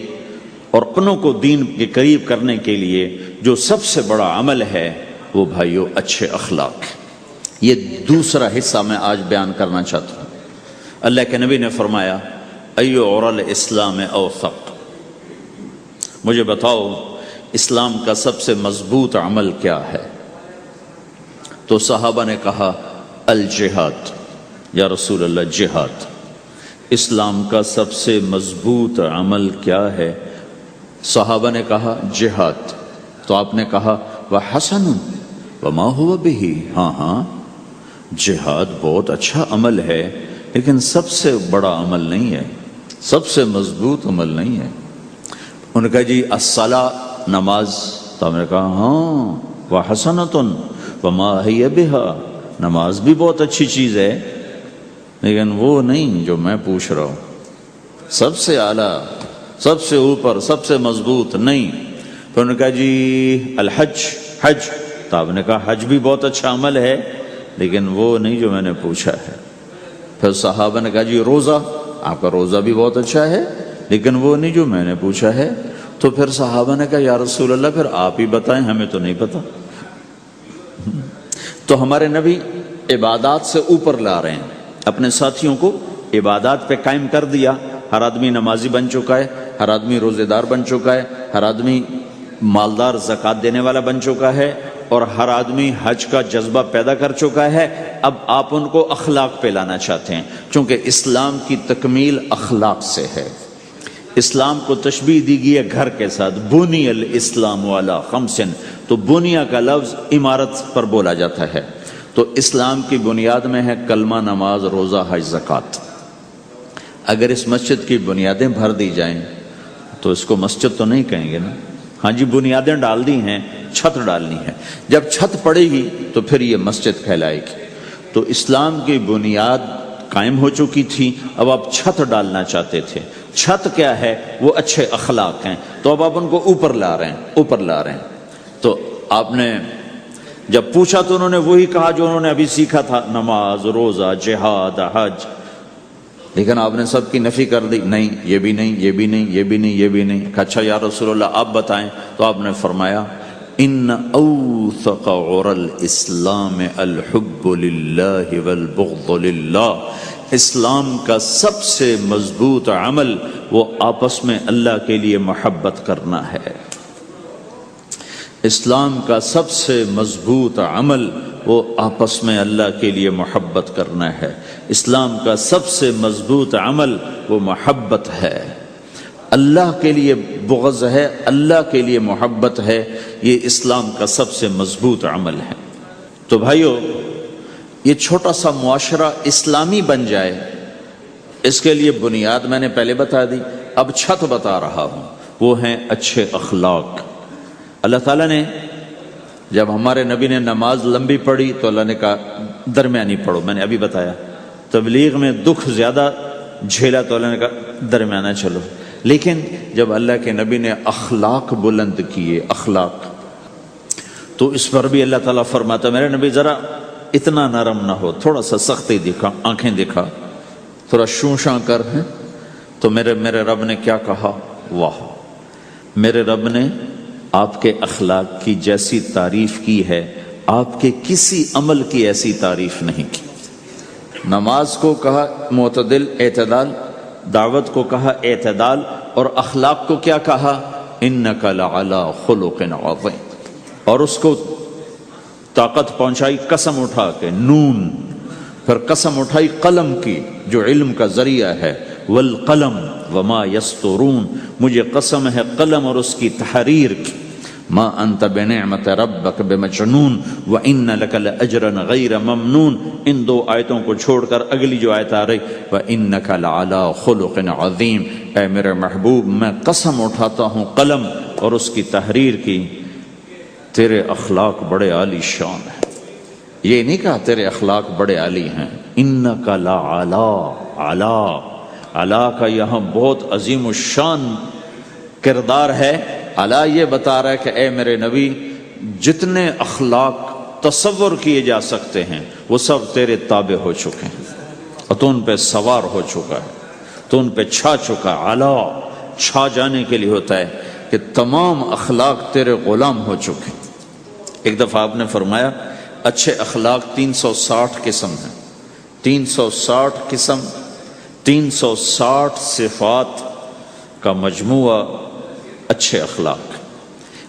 اور اپنوں کو دین کے قریب کرنے کے لیے جو سب سے بڑا عمل ہے وہ بھائیو اچھے اخلاق ہے۔ یہ دوسرا حصہ میں آج بیان کرنا چاہتا ہوں۔ اللہ کے نبی نے فرمایا ایو عرل اسلام اوثق، مجھے بتاؤ اسلام کا سب سے مضبوط عمل کیا ہے؟ تو صحابہ نے کہا الجہاد، یا رسول اللہ جہاد۔ اسلام کا سب سے مضبوط عمل کیا ہے؟ صحابہ نے کہا جہاد۔ تو آپ نے کہا وحسن وما هو به، ہاں جہاد بہت اچھا عمل ہے لیکن سب سے بڑا عمل نہیں ہے، سب سے مضبوط عمل نہیں ہے۔ انہوں نے کہا جی الصلاۃ، نماز۔ تو ہم نے کہا ہاں وحسنۃ وما ہی بہا، نماز بھی بہت اچھی چیز ہے لیکن وہ نہیں جو میں پوچھ رہا ہوں، سب سے اعلیٰ، سب سے اوپر، سب سے مضبوط نہیں۔ تو انہوں نے کہا جی الحج، حج۔ تو آپ نے کہا حج بھی بہت اچھا عمل ہے لیکن وہ نہیں جو میں نے پوچھا ہے۔ پھر صحابہ نے کہا جی روزہ، آپ کا روزہ بھی بہت اچھا ہے لیکن وہ نہیں جو میں نے پوچھا ہے۔ تو پھر صحابہ نے کہا یا رسول اللہ پھر آپ ہی بتائیں، ہمیں تو نہیں پتا۔ تو ہمارے نبی عبادات سے اوپر لا رہے ہیں، اپنے ساتھیوں کو عبادات پہ قائم کر دیا۔ ہر آدمی نمازی بن چکا ہے، ہر آدمی روزے دار بن چکا ہے، ہر آدمی مالدار زکوٰۃ دینے والا بن چکا ہے، اور ہر آدمی حج کا جذبہ پیدا کر چکا ہے۔ اب آپ ان کو اخلاق پہ لانا چاہتے ہیں، چونکہ اسلام کی تکمیل اخلاق سے ہے۔ اسلام کو تشبیہ دی گئی ہے گھر کے ساتھ، بنی الاسلام علی خمس، تو بنیا کا لفظ عمارت پر بولا جاتا ہے۔ تو اسلام کی بنیاد میں ہے کلمہ، نماز، روزہ، حج، زکوٰۃ۔ اگر اس مسجد کی بنیادیں بھر دی جائیں تو اس کو مسجد تو نہیں کہیں گے نا، ہاں جی بنیادیں ڈال دی ہیں، چھت ڈالنی ہے، جب چھت پڑے گی تو پھر یہ مسجد کہلائے گی۔ تو اسلام کی بنیاد قائم ہو چکی تھی، اب آپ چھت ڈالنا چاہتے تھے۔ چھت کیا ہے؟ وہ اچھے اخلاق ہیں، تو اب آپ ان کو اوپر لا رہے ہیں۔ تو آپ نے جب پوچھا تو انہوں نے وہی کہا جو انہوں نے ابھی سیکھا تھا، نماز، روزہ، جہاد، حج، لیکن آپ نے سب کی نفی کر دی، نہیں یہ بھی نہیں، یہ بھی نہیں، یہ بھی نہیں، یہ بھی نہیں۔ کہا اچھا یا رسول اللہ آپ بتائیں، تو آپ نے فرمایا ان اوثق عر الاسلام الحب للہ والبغض للہ، اسلام کا سب سے مضبوط عمل وہ آپس میں اللہ کے لیے محبت کرنا ہے۔ اسلام کا سب سے مضبوط عمل وہ آپس میں اللہ کے لیے محبت کرنا ہے۔ اسلام کا سب سے مضبوط عمل وہ محبت ہے، اللہ کے لیے بغض ہے، اللہ کے لیے محبت ہے، یہ اسلام کا سب سے مضبوط عمل ہے۔ تو بھائیو، یہ چھوٹا سا معاشرہ اسلامی بن جائے، اس کے لیے بنیاد میں نے پہلے بتا دی، اب چھت بتا رہا ہوں، وہ ہیں اچھے اخلاق۔ اللہ تعالیٰ نے جب ہمارے نبی نے نماز لمبی پڑھی تو اللہ نے کہا درمیانی پڑھو، میں نے ابھی بتایا۔ تبلیغ میں دکھ زیادہ جھیلا تو اللہ نے کہا درمیانہ چلو، لیکن جب اللہ کے نبی نے اخلاق بلند کیے، اخلاق، تو اس پر بھی اللہ تعالیٰ فرماتا میرے نبی ذرا اتنا نرم نہ ہو، تھوڑا سا سختی دکھا، آنکھیں دکھا، تھوڑا شوشاں کر ہیں۔ تو میرے رب نے کیا کہا؟ واہ، میرے رب نے آپ کے اخلاق کی جیسی تعریف کی ہے، آپ کے کسی عمل کی ایسی تعریف نہیں کی۔ نماز کو کہا معتدل، اعتدال، دعوت کو کہا اعتدال، اور اخلاق کو کیا کہا؟ انک لعلی خلق عظیم، اور اس کو طاقت پہنچائی قسم اٹھا کے نون، پھر قسم اٹھائی قلم کی جو علم کا ذریعہ ہے، والقلم وما یسطرون، مجھے قسم ہے قلم اور اس کی تحریر کی، ما انت بنعمت ربک بمجنون وان لک لاجرا غیر ممنون۔ ان دو آیتوں کو چھوڑ کر اگلی جو آیت آ رہی وانک لعلی خلق عظیم، اے میرے محبوب میں قسم اٹھاتا ہوں قلم اور اس کی تحریر کی، تیرے اخلاق بڑے عالی شان ہیں۔ یہ نہیں کہا تیرے اخلاق بڑے عالی ہیں، انک لعلی، علا، علا کا یہاں بہت عظیم الشان کردار ہے۔ علا یہ بتا رہا ہے کہ اے میرے نبی جتنے اخلاق تصور کیے جا سکتے ہیں وہ سب تیرے تابع ہو چکے ہیں، اور تو ان پہ سوار ہو چکا ہے، تو ان پہ چھا چکا ہے۔ علا چھا جانے کے لیے ہوتا ہے کہ تمام اخلاق تیرے غلام ہو چکے ہیں۔ ایک دفعہ آپ نے فرمایا اچھے اخلاق 360 قسم ہیں، 360 قسم، 360 صفات کا مجموعہ اچھے اخلاق۔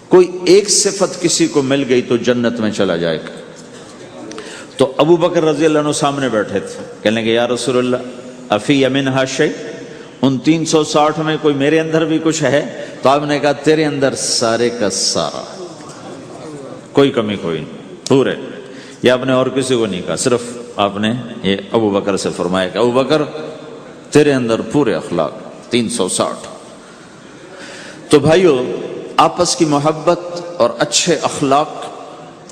کوئی ایک صفت کسی کو مل گئی تو جنت میں چلا جائے گا۔ تو ابو بکر رضی اللہ عنہ سامنے بیٹھے تھے، کہنے لگے یا رسول اللہ افی منہا شیء، ان 360 میں کوئی میرے اندر بھی کچھ ہے؟ تو آپ نے کہا تیرے اندر سارے کا سارا، کوئی کمی کوئی نہیں، پورے۔ یہ آپ نے اور کسی کو نہیں کہا، صرف آپ نے یہ ابو بکر سے فرمایا کہ ابو بکر تیرے اندر پورے اخلاق 360۔ تو بھائیو، آپس کی محبت اور اچھے اخلاق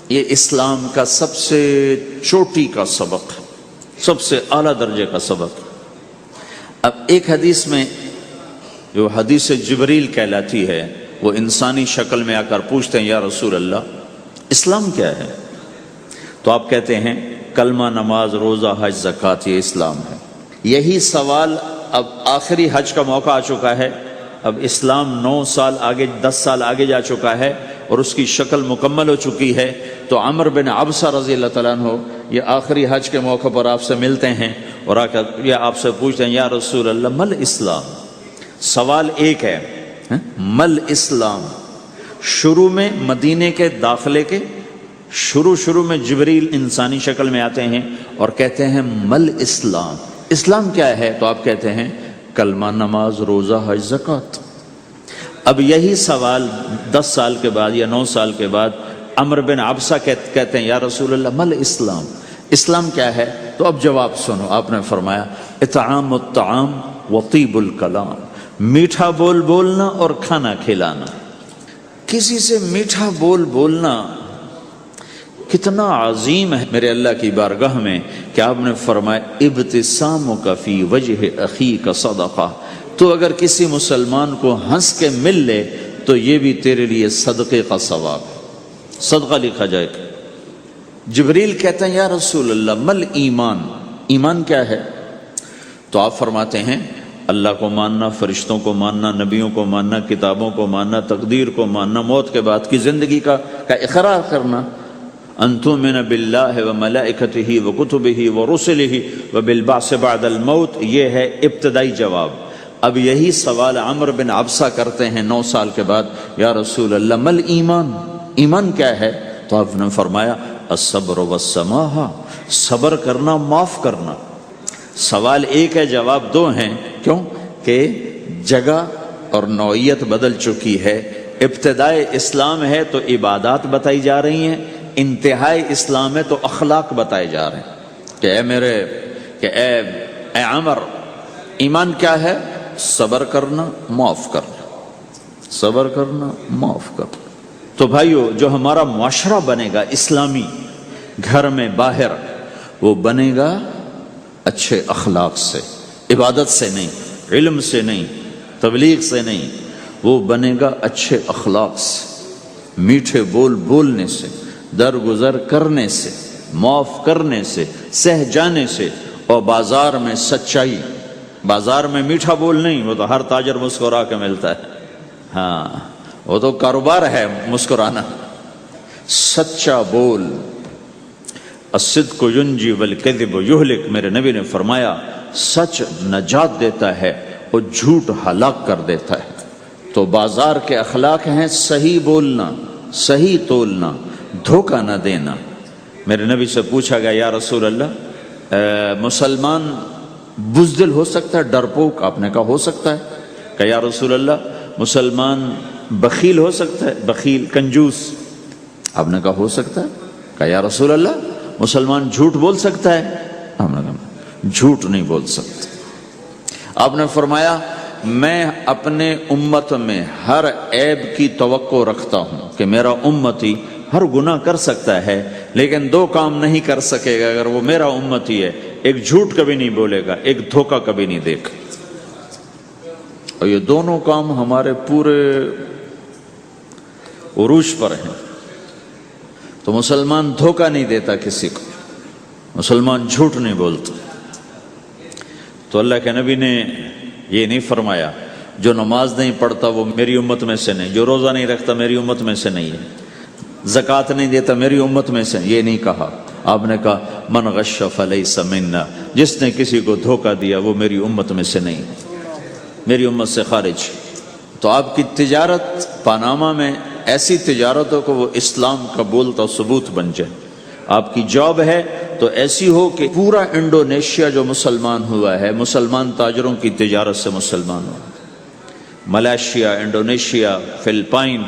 یہ اسلام کا سب سے چوٹی کا سبق، سب سے اعلیٰ درجے کا سبق۔ اب ایک حدیث میں جو حدیث جبریل کہلاتی ہے، وہ انسانی شکل میں آ کر پوچھتے ہیں یا رسول اللہ اسلام کیا ہے؟ تو آپ کہتے ہیں کلمہ، نماز، روزہ، حج، زکوٰۃ، یہ اسلام ہے۔ یہی سوال اب آخری حج کا موقع آ چکا ہے، اب اسلام 9 سال آگے، 10 سال آگے جا چکا ہے اور اس کی شکل مکمل ہو چکی ہے۔ تو عمر بن عبسہ رضی اللہ تعالیٰ عنہ یہ آخری حج کے موقع پر آپ سے ملتے ہیں اور آ کر یہ آپ سے پوچھتے ہیں یا رسول اللہ مل اسلام؟ سوال ایک ہے، مل اسلام؟ شروع میں مدینے کے داخلے کے شروع میں جبریل انسانی شکل میں آتے ہیں اور کہتے ہیں مل اسلام، اسلام کیا ہے؟ تو آپ کہتے ہیں کلمہ، نماز، روزہ، حج، زکوٰۃ۔ اب یہی سوال 10 سال کے بعد یا 9 سال کے بعد عمر بن عبسہ کہتے ہیں یا رسول اللہ مل اسلام، اسلام کیا ہے؟ تو اب جواب سنو، آپ نے فرمایا اطعام الطعام وطیب الکلام، میٹھا بول بولنا اور کھانا کھلانا۔ کسی سے میٹھا بول بولنا کتنا عظیم ہے میرے اللہ کی بارگاہ میں کہ آپ نے فرمایا ابتسامک فی وجہ اخیک صدقہ، تو اگر کسی مسلمان کو ہنس کے مل لے تو یہ بھی تیرے لیے صدقے کا ثواب ہے۔ صدقہ لکھا جائے گا۔ جبریل کہتے ہیں یا رسول اللہ مل ایمان، ایمان کیا ہے؟ تو آپ فرماتے ہیں اللہ کو ماننا، فرشتوں کو ماننا، نبیوں کو ماننا، کتابوں کو ماننا، تقدیر کو ماننا، موت کے بعد کی زندگی کا اقرار کرنا۔ ان تؤمن باللہ وملائکتہ وکتبہ ورسلہ وبالبعث بعد الموت، یہ ہے ابتدائی جواب۔ اب یہی سوال عمرو بن عبسہ کرتے ہیں 9 سال کے بعد، یا رسول اللہ مل ایمان، ایمان کیا ہے؟ تو آپ نے فرمایا الصبر والسماحہ، صبر کرنا، معاف کرنا۔ سوال ایک ہے، جواب 2 ہیں۔ کیوں کہ جگہ اور نوعیت بدل چکی ہے۔ ابتدائے اسلام ہے تو عبادات بتائی جا رہی ہیں، انتہائی اسلام ہے تو اخلاق بتائے جا رہے ہیں کہ اے عمر، ایمان کیا ہے؟ صبر کرنا، معاف کرنا، صبر کرنا، معاف کرنا۔ تو بھائیو، جو ہمارا معاشرہ بنے گا اسلامی، گھر میں باہر، وہ بنے گا اچھے اخلاق سے، عبادت سے نہیں، علم سے نہیں، تبلیغ سے نہیں، وہ بنے گا اچھے اخلاق سے، میٹھے بول بولنے سے، درگزر کرنے سے، معاف کرنے سے، سہ جانے سے، اور بازار میں سچائی۔ بازار میں میٹھا بول نہیں، وہ تو ہر تاجر مسکرا کے ملتا ہے، ہاں وہ تو کاروبار ہے مسکرانا۔ سچا بول، الصدق ینجی والکذب یہلک، میرے نبی نے فرمایا سچ نجات دیتا ہے اور جھوٹ ہلاک کر دیتا ہے۔ تو بازار کے اخلاق ہیں صحیح بولنا، صحیح تولنا، دھوکہ نہ دینا۔ میرے نبی سے پوچھا گیا یا رسول اللہ مسلمان بزدل ہو سکتا ہے، ڈرپوک؟ آپ نے کہا ہو سکتا ہے۔ کہ یا رسول اللہ مسلمان بخیل ہو سکتا ہے، بخیل کنجوس؟ آپ نے کہا ہو سکتا ہے۔ کہ یا رسول اللہ مسلمان جھوٹ بول سکتا ہے؟ آپ نے کہا جھوٹ نہیں بول سکتا۔ آپ نے فرمایا میں اپنے امت میں ہر عیب کی توقع رکھتا ہوں کہ میرا امتی ہر گناہ کر سکتا ہے لیکن 2 کام نہیں کر سکے گا اگر وہ میرا امتی ہے، ایک جھوٹ کبھی نہیں بولے گا، ایک دھوکہ کبھی نہیں دے گا۔ اور یہ دونوں کام ہمارے پورے عروج پر ہیں۔ تو مسلمان دھوکہ نہیں دیتا کسی کو، مسلمان جھوٹ نہیں بولتا۔ تو اللہ کے نبی نے یہ نہیں فرمایا جو نماز نہیں پڑھتا وہ میری امت میں سے نہیں، جو روزہ نہیں رکھتا میری امت میں سے نہیں ہے، زکوٰۃ نہیں دیتا میری امت میں سے، یہ نہیں کہا۔ آپ نے کہا من غش فلیس منا، جس نے کسی کو دھوکہ دیا وہ میری امت میں سے نہیں، میری امت سے خارج۔ تو آپ کی تجارت پاناما میں ایسی تجارت ہو کہ وہ اسلام کا بولتا ثبوت بن جائے۔ آپ کی جاب ہے تو ایسی ہو کہ پورا انڈونیشیا جو مسلمان ہوا ہے، مسلمان تاجروں کی تجارت سے مسلمان ہو۔ ملائیشیا، انڈونیشیا، فلپائن،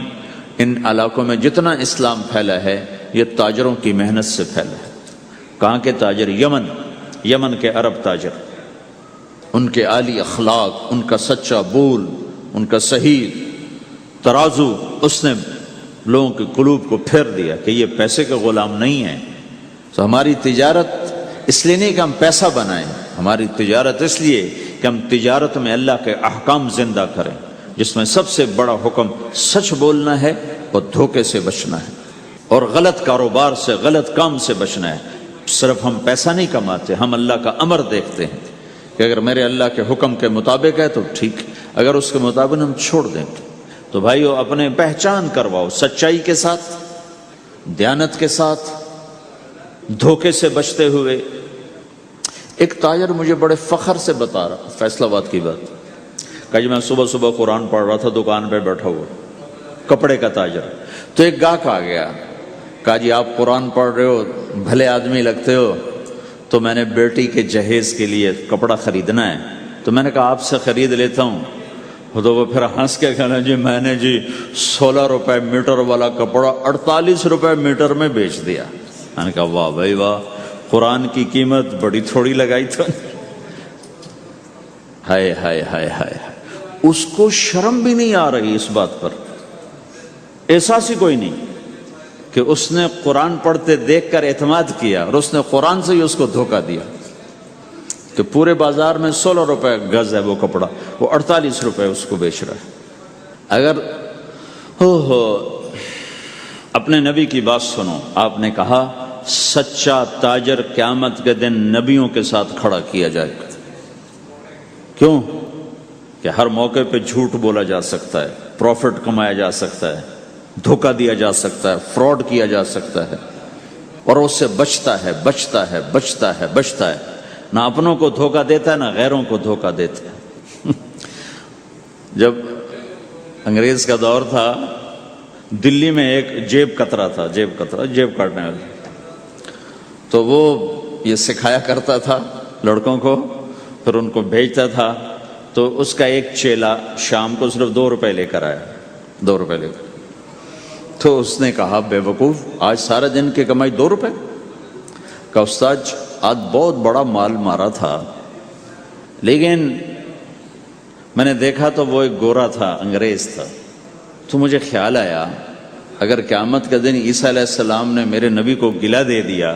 ان علاقوں میں جتنا اسلام پھیلا ہے یہ تاجروں کی محنت سے پھیلا ہے۔ کہاں کے تاجر؟ یمن کے عرب تاجر، ان کے عالی اخلاق، ان کا سچا بول، ان کا صحیح ترازو، اس نے لوگوں کے قلوب کو پھیر دیا کہ یہ پیسے کے غلام نہیں ہیں۔ تو ہماری تجارت اس لیے نہیں کہ ہم پیسہ بنائیں، ہماری تجارت اس لیے کہ ہم تجارت میں اللہ کے احکام زندہ کریں، جس میں سب سے بڑا حکم سچ بولنا ہے اور دھوکے سے بچنا ہے، اور غلط کاروبار سے، غلط کام سے بچنا ہے۔ صرف ہم پیسہ نہیں کماتے، ہم اللہ کا امر دیکھتے ہیں کہ اگر میرے اللہ کے حکم کے مطابق ہے تو ٹھیک، اگر اس کے مطابق ہم چھوڑ دیں۔ تو بھائیو اپنے پہچان کرواؤ سچائی کے ساتھ، دیانت کے ساتھ، دھوکے سے بچتے ہوئے۔ ایک تاجر مجھے بڑے فخر سے بتا رہا، فیصل آباد کی بات، کہ میں صبح صبح قرآن پڑھ رہا تھا، دکان پہ بیٹھا ہوا، کپڑے کا تاجر۔ تو ایک گاہک آ گیا، کہا جی آپ قرآن پڑھ رہے ہو، بھلے آدمی لگتے ہو، تو میں نے بیٹی کے جہیز کے لیے کپڑا خریدنا ہے، تو میں نے کہا آپ سے خرید لیتا ہوں۔ تو وہ پھر ہنس کے کہنا جی میں نے 16 روپے میٹر والا کپڑا 48 روپے میٹر میں بیچ دیا۔ میں نے کہا واہ بھائی واہ، قرآن کی قیمت بڑی تھوڑی لگائی تو۔ ہائے ہائے ہائے ہائے، اس کو شرم بھی نہیں آ رہی اس بات پر، احساس ہی کوئی نہیں کہ اس نے قرآن پڑھتے دیکھ کر اعتماد کیا اور اس نے قرآن سے ہی اس کو دھوکہ دیا کہ پورے بازار میں 16 روپے گز ہے وہ کپڑا، وہ 48 روپے اس کو بیچ رہا ہے۔ اگر اپنے نبی کی بات سنو. آپ نے کہا سچا تاجر قیامت کے دن نبیوں کے ساتھ کھڑا کیا جائے گا. کیوں؟ کہ ہر موقع پہ جھوٹ بولا جا سکتا ہے، پروفٹ کمایا جا سکتا ہے، دھوکہ دیا جا سکتا ہے، فراڈ کیا جا سکتا ہے، اور اس سے بچتا ہے بچتا ہے بچتا ہے بچتا ہے. نہ اپنوں کو دھوکہ دیتا ہے نہ غیروں کو دھوکہ دیتا ہے. جب انگریز کا دور تھا، دلی میں ایک جیب کترا تھا، جیب کاٹنے والا. تو وہ یہ سکھایا کرتا تھا لڑکوں کو، پھر ان کو بھیجتا تھا. تو اس کا ایک چیلا شام کو صرف 2 روپے لے کر آیا، 2 روپے لے کر. تو اس نے کہا بے وقوف، آج سارے دن کی کمائی 2 روپے؟ کہ استاد آج بہت بڑا مال مارا تھا، لیکن میں نے دیکھا تو وہ ایک گورا تھا، انگریز تھا. تو مجھے خیال آیا اگر قیامت کے دن عیسیٰ علیہ السلام نے میرے نبی کو گلہ دے دیا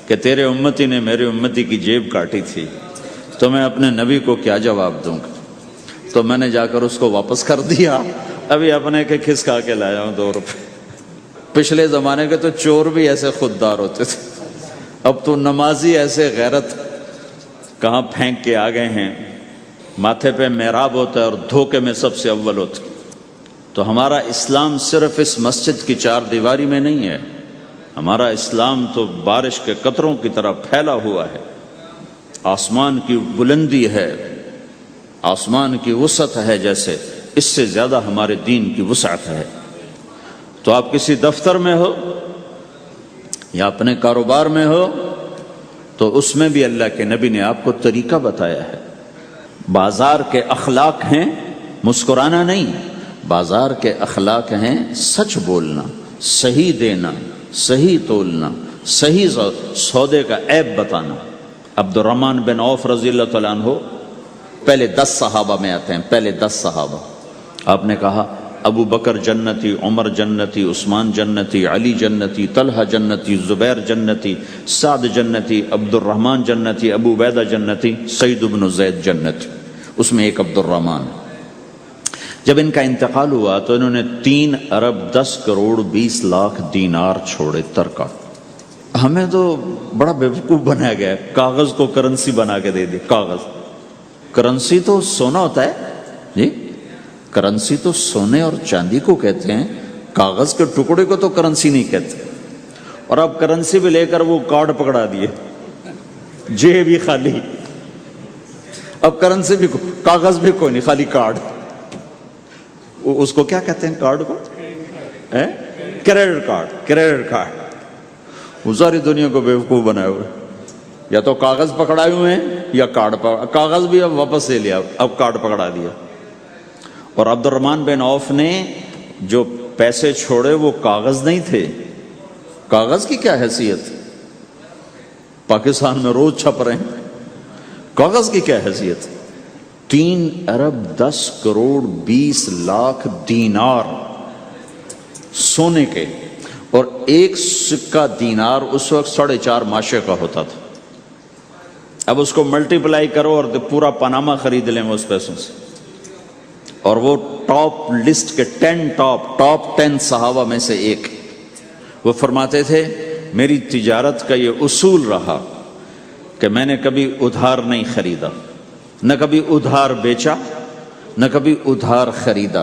کہ تیرے امتی نے میرے امتی کی جیب کاٹی تھی، تو میں اپنے نبی کو کیا جواب دوں گا؟ تو میں نے جا کر اس کو واپس کر دیا. ابھی اپنے کے کھسکا کے لایا ہوں 2 روپے. پچھلے زمانے کے تو چور بھی ایسے خوددار ہوتے تھے، اب تو نمازی ایسے غیرت کہاں پھینک کے آ گئے ہیں. ماتھے پہ محراب ہوتا ہے اور دھوکے میں سب سے اول ہوتا ہے. تو ہمارا اسلام صرف اس مسجد کی 4 دیواری میں نہیں ہے، ہمارا اسلام تو بارش کے قطروں کی طرح پھیلا ہوا ہے. آسمان کی بلندی ہے، آسمان کی وسعت ہے، جیسے اس سے زیادہ ہمارے دین کی وسعت ہے. تو آپ کسی دفتر میں ہو یا اپنے کاروبار میں ہو تو اس میں بھی اللہ کے نبی نے آپ کو طریقہ بتایا ہے. بازار کے اخلاق ہیں مسکرانا نہیں، بازار کے اخلاق ہیں سچ بولنا، صحیح دینا، صحیح تولنا، صحیح سودے کا عیب بتانا. عبد الرحمن بن عوف رضی اللہ تعالیٰ عنہ پہلے 10 صحابہ میں آتے ہیں، پہلے 10 صحابہ. آپ نے کہا ابو بکر جنتی، عمر جنتی، عثمان جنتی، علی جنتی، طلحہ جنتی، زبیر جنتی، سعد جنتی، عبد الرحمن جنتی، ابو عبیدہ جنتی، سعید بن زید جنتی. اس میں ایک عبد الرحمن. جب ان کا انتقال ہوا تو انہوں نے 3 ارب 10 کروڑ 20 لاکھ دینار چھوڑے ترکہ. ہمیں تو بڑا بیوقوف بنایا گیا ہے، کاغذ کو کرنسی بنا کے دے دی. کاغذ، کرنسی تو سونا ہوتا ہے جی، کرنسی تو سونے اور چاندی کو کہتے ہیں، کاغذ کے ٹکڑے کو تو کرنسی نہیں کہتے. اور اب کرنسی بھی لے کر وہ کارڈ پکڑا دیے، جیب بھی خالی. اب کرنسی بھی کاغذ بھی کوئی نہیں، خالی کارڈ. اس کو کیا کہتے ہیں کارڈ کو؟ Credit card. Credit card. وہ ساری دنیا کو بیوقوف بنائے ہوئے، یا تو کاغذ پکڑائے ہوئے ہیں یا کارڈ. کاغذ بھی اب واپس لے لیا، اب کارڈ پکڑا دیا. اور عبد الرحمن بن عوف نے جو پیسے چھوڑے وہ کاغذ نہیں تھے. کاغذ کی کیا حیثیت؟ پاکستان میں روز چھپ رہے ہیں. کاغذ کی کیا حیثیت؟ 3 ارب 10 کروڑ 20 لاکھ دینار سونے کے. اور ایک سکہ دینار اس وقت 4.5 ماشے کا ہوتا تھا. اب اس کو ملٹیپلائی کرو اور پورا پاناما خرید لیں اس پیسوں سے. اور وہ ٹاپ لسٹ کے 10 10 صحابہ میں سے ایک. وہ فرماتے تھے میری تجارت کا یہ اصول رہا کہ میں نے کبھی ادھار نہیں خریدا، نہ کبھی ادھار بیچا، نہ کبھی ادھار خریدا.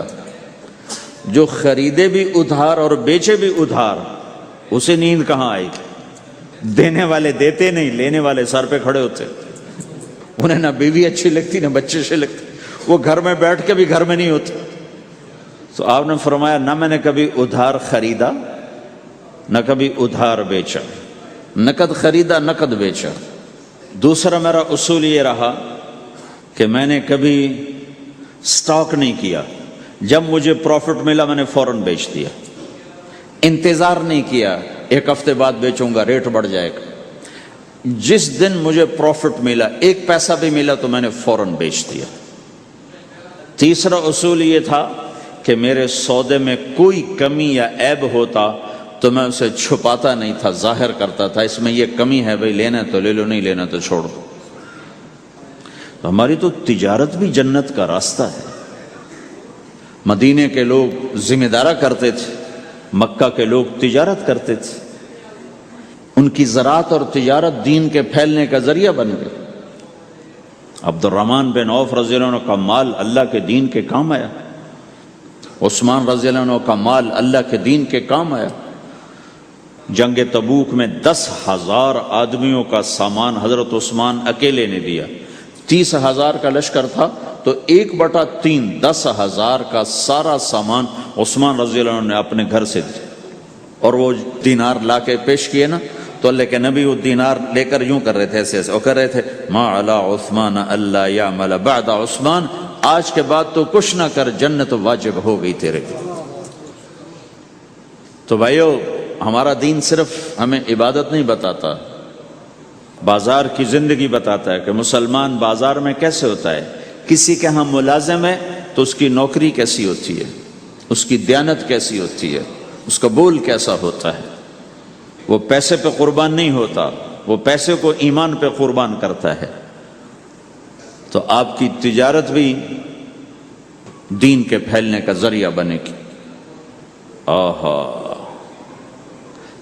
جو خریدے بھی ادھار اور بیچے بھی ادھار، اسے نیند کہاں آئی؟ دینے والے دیتے نہیں، لینے والے سر پہ کھڑے ہوتے. انہیں نہ بیوی اچھی لگتی نہ بچے اچھے لگتے، وہ گھر میں بیٹھ کے بھی گھر میں نہیں ہوتے. تو آپ نے فرمایا نہ میں نے کبھی ادھار خریدا نہ کبھی ادھار بیچا، نقد خریدا نقد بیچا. دوسرا میرا اصول یہ رہا کہ میں نے کبھی سٹاک نہیں کیا. جب مجھے پروفٹ ملا میں نے فوراً بیچ دیا. انتظار نہیں کیا 1 ہفتے بعد بیچوں گا ریٹ بڑھ جائے گا. جس دن مجھے پروفٹ ملا 1 پیسہ بھی ملا تو میں نے فوراً بیچ دیا. تیسرا اصول یہ تھا کہ میرے سودے میں کوئی کمی یا عیب ہوتا تو میں اسے چھپاتا نہیں تھا، ظاہر کرتا تھا اس میں یہ کمی ہے، بھائی لینا تو لے لو، نہیں لینا تو چھوڑ دو. ہماری تو تجارت بھی جنت کا راستہ ہے. مدینے کے لوگ ذمہ دارا کرتے تھے مکہ کے لوگ تجارت کرتے تھے، ان کی زراعت اور تجارت دین کے پھیلنے کا ذریعہ بن گئی۔ عبد الرحمن بن عوف رضی اللہ عنہ کا مال اللہ کے دین کے کام آیا، عثمان رضی اللہ عنہ کا مال اللہ کے دین کے کام آیا۔ جنگ تبوک میں 10,000 آدمیوں کا سامان حضرت عثمان اکیلے نے دیا۔ 30,000 کا لشکر تھا تو 1/3 10,000 کا سارا سامان عثمان رضی اللہ عنہ نے اپنے گھر سے دیا، اور وہ دینار لا کے پیش کیے نا، تو اللہ کے نبی وہ دینار لے کر یوں کر رہے تھے، ایسے ایسے، اور کر رہے تھے ما علی عثمان اللہ یعمل بعد عثمان، آج کے بعد تو کچھ نہ کر، جنت واجب ہو گئی تیرے۔ تو بھائیو، ہمارا دین صرف ہمیں عبادت نہیں بتاتا، بازار کی زندگی بتاتا ہے کہ مسلمان بازار میں کیسے ہوتا ہے۔ کسی کے ہاں ملازم ہے تو اس کی نوکری کیسی ہوتی ہے، اس کی دیانت کیسی ہوتی ہے، اس کا بول کیسا ہوتا ہے۔ وہ پیسے پہ قربان نہیں ہوتا، وہ پیسے کو ایمان پہ قربان کرتا ہے۔ تو آپ کی تجارت بھی دین کے پھیلنے کا ذریعہ بنے گی۔ آہا،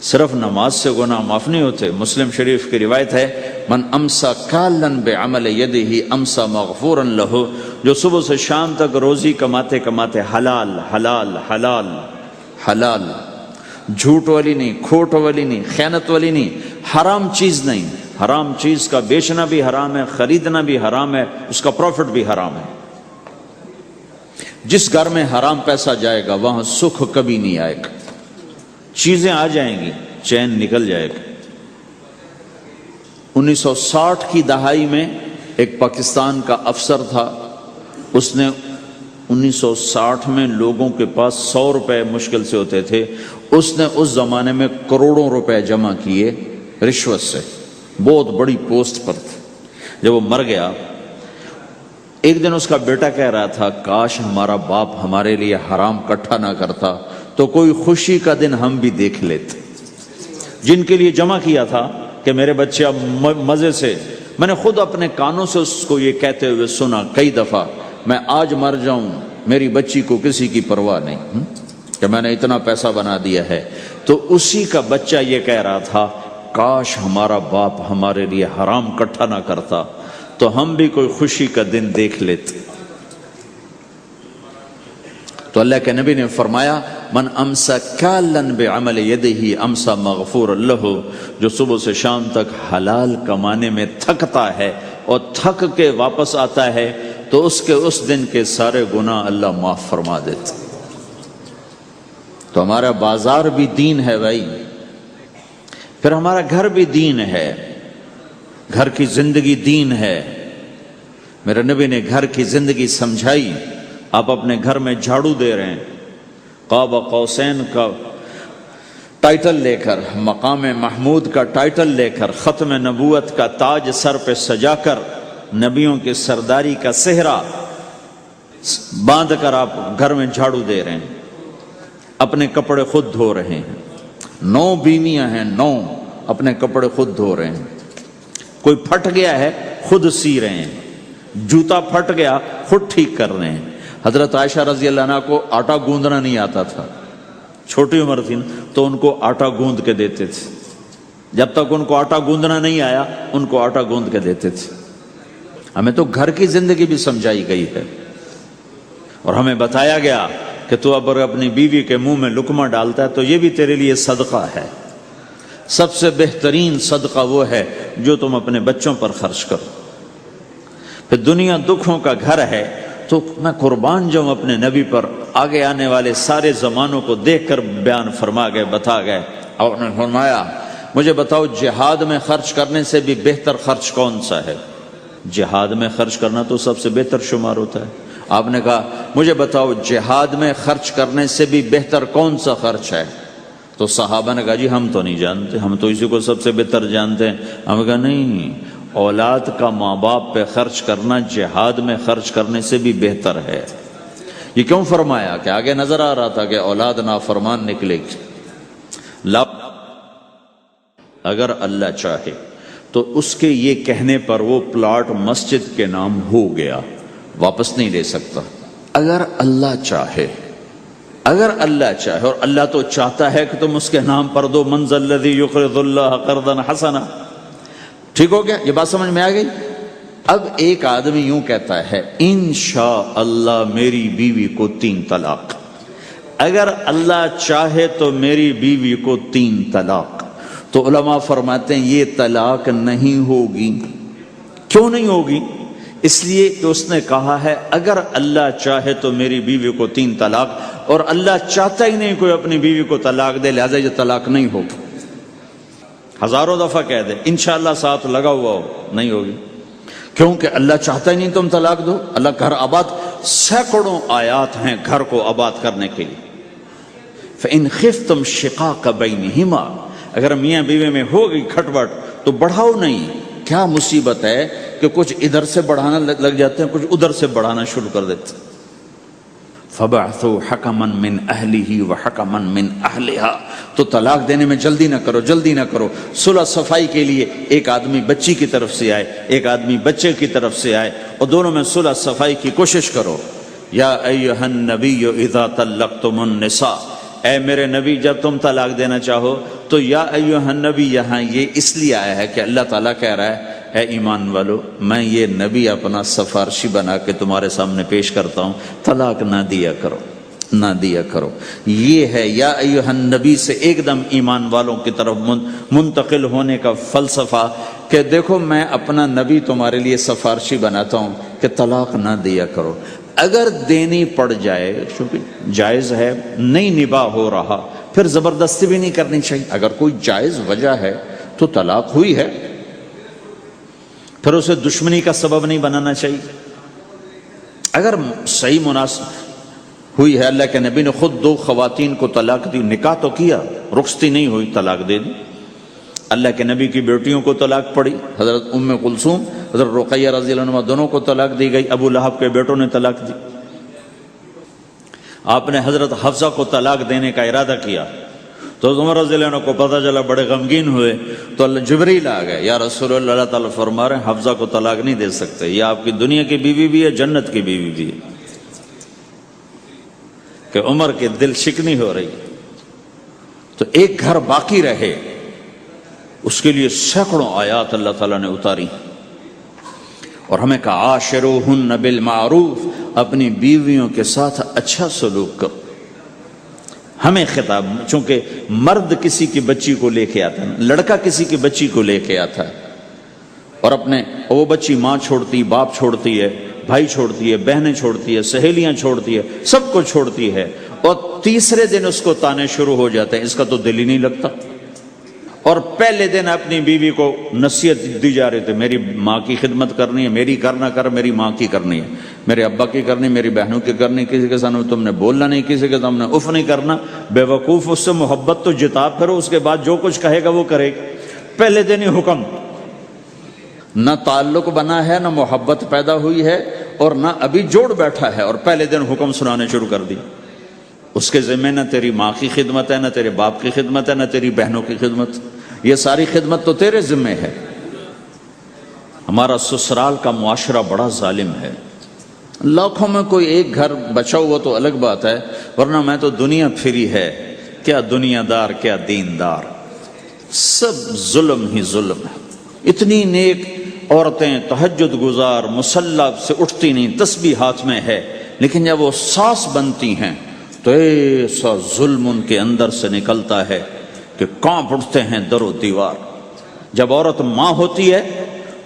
صرف نماز سے گناہ معاف نہیں ہوتے۔ مسلم شریف کی روایت ہے، من امسا کالن بعمل یدہ امسا مغفورا لہ، جو صبح سے شام تک روزی کماتے کماتے حلال حلال حلال حلال، جھوٹ والی نہیں، کھوٹ والی نہیں، خیانت والی نہیں، حرام چیز نہیں، حرام چیز کا بیچنا بھی حرام ہے، خریدنا بھی حرام ہے، اس کا پروفٹ بھی حرام ہے۔ جس گھر میں حرام پیسہ جائے گا وہاں سکھ کبھی نہیں آئے گا، چیزیں آ جائیں گی، چین نکل جائے گا۔ 1960 کی دہائی میں ایک پاکستان کا افسر تھا، اس نے 1960 میں لوگوں کے پاس 100 روپے مشکل سے ہوتے تھے، اس نے اس زمانے میں کروڑوں روپے جمع کیے رشوت سے، بہت بڑی پوسٹ پر تھے۔ جب وہ مر گیا، ایک دن اس کا بیٹا کہہ رہا تھا، کاش ہمارا باپ ہمارے لیے حرام کٹھا نہ کرتا تو کوئی خوشی کا دن ہم بھی دیکھ لیتے۔ جن کے لیے جمع کیا تھا کہ میرے بچے اب مزے سے، میں نے خود اپنے کانوں سے اس کو یہ کہتے ہوئے سنا کئی دفعہ، میں آج مر جاؤں میری بچی کو کسی کی پرواہ نہیں کہ میں نے اتنا پیسہ بنا دیا ہے۔ تو اسی کا بچہ یہ کہہ رہا تھا، کاش ہمارا باپ ہمارے لیے حرام کٹھا نہ کرتا تو ہم بھی کوئی خوشی کا دن دیکھ لیتے۔ تو اللہ کے نبی نے فرمایا، من امسا کالن بعمل یدہ امسا مغفور لہ، جو صبح سے شام تک حلال کمانے میں تھکتا ہے اور تھک کے واپس آتا ہے تو اس کے اس دن کے سارے گناہ اللہ معاف فرما دیتا۔ تو ہمارا بازار بھی دین ہے بھائی، پھر ہمارا گھر بھی دین ہے، گھر کی زندگی دین ہے۔ میرے نبی نے گھر کی زندگی سمجھائی۔ آپ اپنے گھر میں جھاڑو دے رہے ہیں، قاب قوسین کا ٹائٹل لے کر، مقام محمود کا ٹائٹل لے کر، ختم نبوت کا تاج سر پہ سجا کر، نبیوں کی سرداری کا صحرا باندھ کر آپ گھر میں جھاڑو دے رہے ہیں، اپنے کپڑے خود دھو رہے ہیں۔ 9 بیویاں ہیں، 9 اپنے کپڑے خود دھو رہے ہیں۔ کوئی پھٹ گیا ہے خود سی رہے ہیں، جوتا پھٹ گیا خود ٹھیک کر رہے ہیں۔ حضرت عائشہ رضی اللہ عنہ کو آٹا گوندنا نہیں آتا تھا، چھوٹی عمر تھی تو ان کو آٹا گوند کے دیتے تھے، جب تک ان کو آٹا گوندنا نہیں آیا ان کو آٹا گوند کے دیتے تھے۔ ہمیں تو گھر کی زندگی بھی سمجھائی گئی ہے، اور ہمیں بتایا گیا کہ تو اب اپنی بیوی کے منہ میں لقمہ ڈالتا ہے تو یہ بھی تیرے لیے صدقہ ہے۔ سب سے بہترین صدقہ وہ ہے جو تم اپنے بچوں پر خرچ کرو۔ پھر دنیا دکھوں کا گھر ہے تو میں قربان جاؤں اپنے نبی پر، آگے آنے والے سارے زمانوں کو دیکھ کر بیان فرما گئے، بتا گئے۔ اور نے فرمایا، مجھے بتاؤ جہاد میں خرچ کرنے سے بھی بہتر خرچ کون سا ہے؟ جہاد میں خرچ کرنا تو سب سے بہتر شمار ہوتا ہے۔ آپ نے کہا مجھے بتاؤ جہاد میں خرچ کرنے سے بھی بہتر کون سا خرچ ہے؟ تو صحابہ نے کہا جی ہم تو نہیں جانتے، ہم تو اسی کو سب سے بہتر جانتے ہیں۔ ہم نے کہا نہیں، اولاد کا ماں باپ پہ خرچ کرنا جہاد میں خرچ کرنے سے بھی بہتر ہے۔ یہ کیوں فرمایا؟ کہ آگے نظر آ رہا تھا کہ اولاد نافرمان نکلے گی۔ اگر اللہ چاہے تو اس کے یہ کہنے پر وہ پلاٹ مسجد کے نام ہو گیا، واپس نہیں لے سکتا۔ اگر اللہ چاہے اگر اللہ چاہے، اور اللہ تو چاہتا ہے کہ تم اس کے نام پر دو، من ذا الذی یقرض اللہ قرضا حسنا. ٹھیک ہو گیا؟ یہ بات سمجھ میں آ گئی؟ اب ایک آدمی یوں کہتا ہے انشاءاللہ میری بیوی کو 3 طلاق، اگر اللہ چاہے تو میری بیوی کو 3 طلاق، تو علماء فرماتے ہیں یہ طلاق نہیں ہوگی. کیوں نہیں ہوگی؟ اس لیے کہ اس نے کہا ہے اگر اللہ چاہے تو میری بیوی کو 3 طلاق، اور اللہ چاہتا ہی نہیں کوئی اپنی بیوی کو طلاق دے، لہذا یہ طلاق نہیں ہوگی. ہزاروں دفعہ کہہ دے انشاءاللہ ساتھ لگا ہوا ہو، نہیں ہوگی. کیونکہ اللہ چاہتا ہی نہیں تم طلاق دو. اللہ گھر آباد، سینکڑوں آیات ہیں گھر کو آباد کرنے کے لیے. فَإِنْ خِفْتُمْ شِقَاقَ بَيْنِهِمَا، اگر میاں بیوی میں ہوگی کھٹپٹ تو بڑھاؤ نہیں. کیا مصیبت ہے کہ کچھ ادھر سے بڑھانا لگ جاتے ہیں، کچھ ادھر سے بڑھانا شروع کر دیتے ہیں. فَبَعْثُوا حَكَمًا مِّنْ أَهْلِهِ وَحَكَمًا مِّنْ أَهْلِهَا، تو طلاق دینے میں جلدی نہ کرو، جلدی نہ کرو. صلح صفائی کے لیے ایک آدمی بچی کی طرف سے آئے، ایک آدمی بچے کی طرف سے آئے، اور دونوں میں صلح صفائی کی کوشش کرو. یا ایھا النبی اذا طلقتم النساء، اے میرے نبی جب تم طلاق دینا چاہو تو یا ایھا النبی یہاں یہ اس لیے آیا ہے کہ اللہ تعالیٰ کہہ رہا ہے اے ایمان والو، میں یہ نبی اپنا سفارشی بنا کے تمہارے سامنے پیش کرتا ہوں، طلاق نہ دیا کرو، نہ دیا کرو. یہ ہے یا ایھا النبی سے ایک دم ایمان والوں کی طرف منتقل ہونے کا فلسفہ کہ دیکھو میں اپنا نبی تمہارے لیے سفارشی بناتا ہوں کہ طلاق نہ دیا کرو. اگر دینی پڑ جائے، چونکہ جائز ہے، نہیں نباہ ہو رہا، پھر زبردستی بھی نہیں کرنی چاہیے. اگر کوئی جائز وجہ ہے تو طلاق ہوئی ہے، پھر اسے دشمنی کا سبب نہیں بنانا چاہیے. اگر صحیح مناسب ہوئی ہے، اللہ کے نبی نے خود 2 خواتین کو طلاق دی، نکاح تو کیا، رخصتی نہیں ہوئی، طلاق دے دی. اللہ کے نبی کی بیٹیوں کو طلاق پڑی، حضرت ام کلثوم، حضرت رقیہ رضی اللہ عنہ، دونوں کو طلاق دی گئی. ابو لہب کے بیٹوں نے طلاق دی. آپ نے حضرت حفصہ کو طلاق دینے کا ارادہ کیا تو عمر رضی اللہ عنہ کو پتہ چلا، بڑے غمگین ہوئے، تو جبریل آ گئے، یا رسول اللہ، اللہ تعالیٰ فرما رہے ہیں حفصہ کو طلاق نہیں دے سکتے، یہ آپ کی دنیا کی بیوی بھی ہے، جنت کی بیوی بھی ہے. کہ عمر کے دل شکنی ہو رہی. تو ایک گھر باقی رہے، اس کے لیے سینکڑوں آیات اللہ تعالیٰ نے اتاری، اور ہمیں کہا عاشروہن بالمعروف، اپنی بیویوں کے ساتھ اچھا سلوک کرو. ہمیں خطاب، چونکہ مرد کسی کی بچی کو لے کے آتا ہے، لڑکا کسی کی بچی کو لے کے آتا ہے، اور وہ بچی ماں چھوڑتی، باپ چھوڑتی ہے، بھائی چھوڑتی ہے، بہنیں چھوڑتی ہے، سہیلیاں چھوڑتی ہے، سب کو چھوڑتی ہے، اور تیسرے دن اس کو تانے شروع ہو جاتے ہیں، اس کا تو دل ہی نہیں لگتا. اور پہلے دن اپنی بیوی کو نصیحت دی جا رہی تھی، میری ماں کی خدمت کرنی ہے، میری کرنا کر، میری ماں کی کرنی ہے، میرے ابا کی کرنی، میری بہنوں کی کرنی، کسی کے سامنے تم نے بولنا نہیں، کسی کے سامنے اف نہیں کرنا. بے وقوف، اس سے محبت تو جتا پھرو، اس کے بعد جو کچھ کہے گا وہ کرے گا. پہلے دن ہی حکم، نہ تعلق بنا ہے، نہ محبت پیدا ہوئی ہے، اور نہ ابھی جوڑ بیٹھا ہے، اور پہلے دن حکم سنانے شروع کر دی. اس کے ذمہ نہ تیری ماں کی خدمت ہے، نہ تیرے باپ کی خدمت ہے، نہ تیری بہنوں کی خدمت، یہ ساری خدمت تو تیرے ذمہ ہے. ہمارا سسرال کا معاشرہ بڑا ظالم ہے. لاکھوں میں کوئی ایک گھر بچا ہوا تو الگ بات ہے، ورنہ میں تو دنیا پھری ہے، کیا دنیا دار کیا دیندار، سب ظلم ہی ظلم ہے. اتنی نیک عورتیں تہجد گزار، مصلی سے اٹھتی نہیں، تسبیح ہاتھ میں ہے، لیکن جب وہ ساس بنتی ہیں تو ایسا ظلم ان کے اندر سے نکلتا ہے کہ کانپ اٹھتے ہیں در و دیوار. جب عورت ماں ہوتی ہے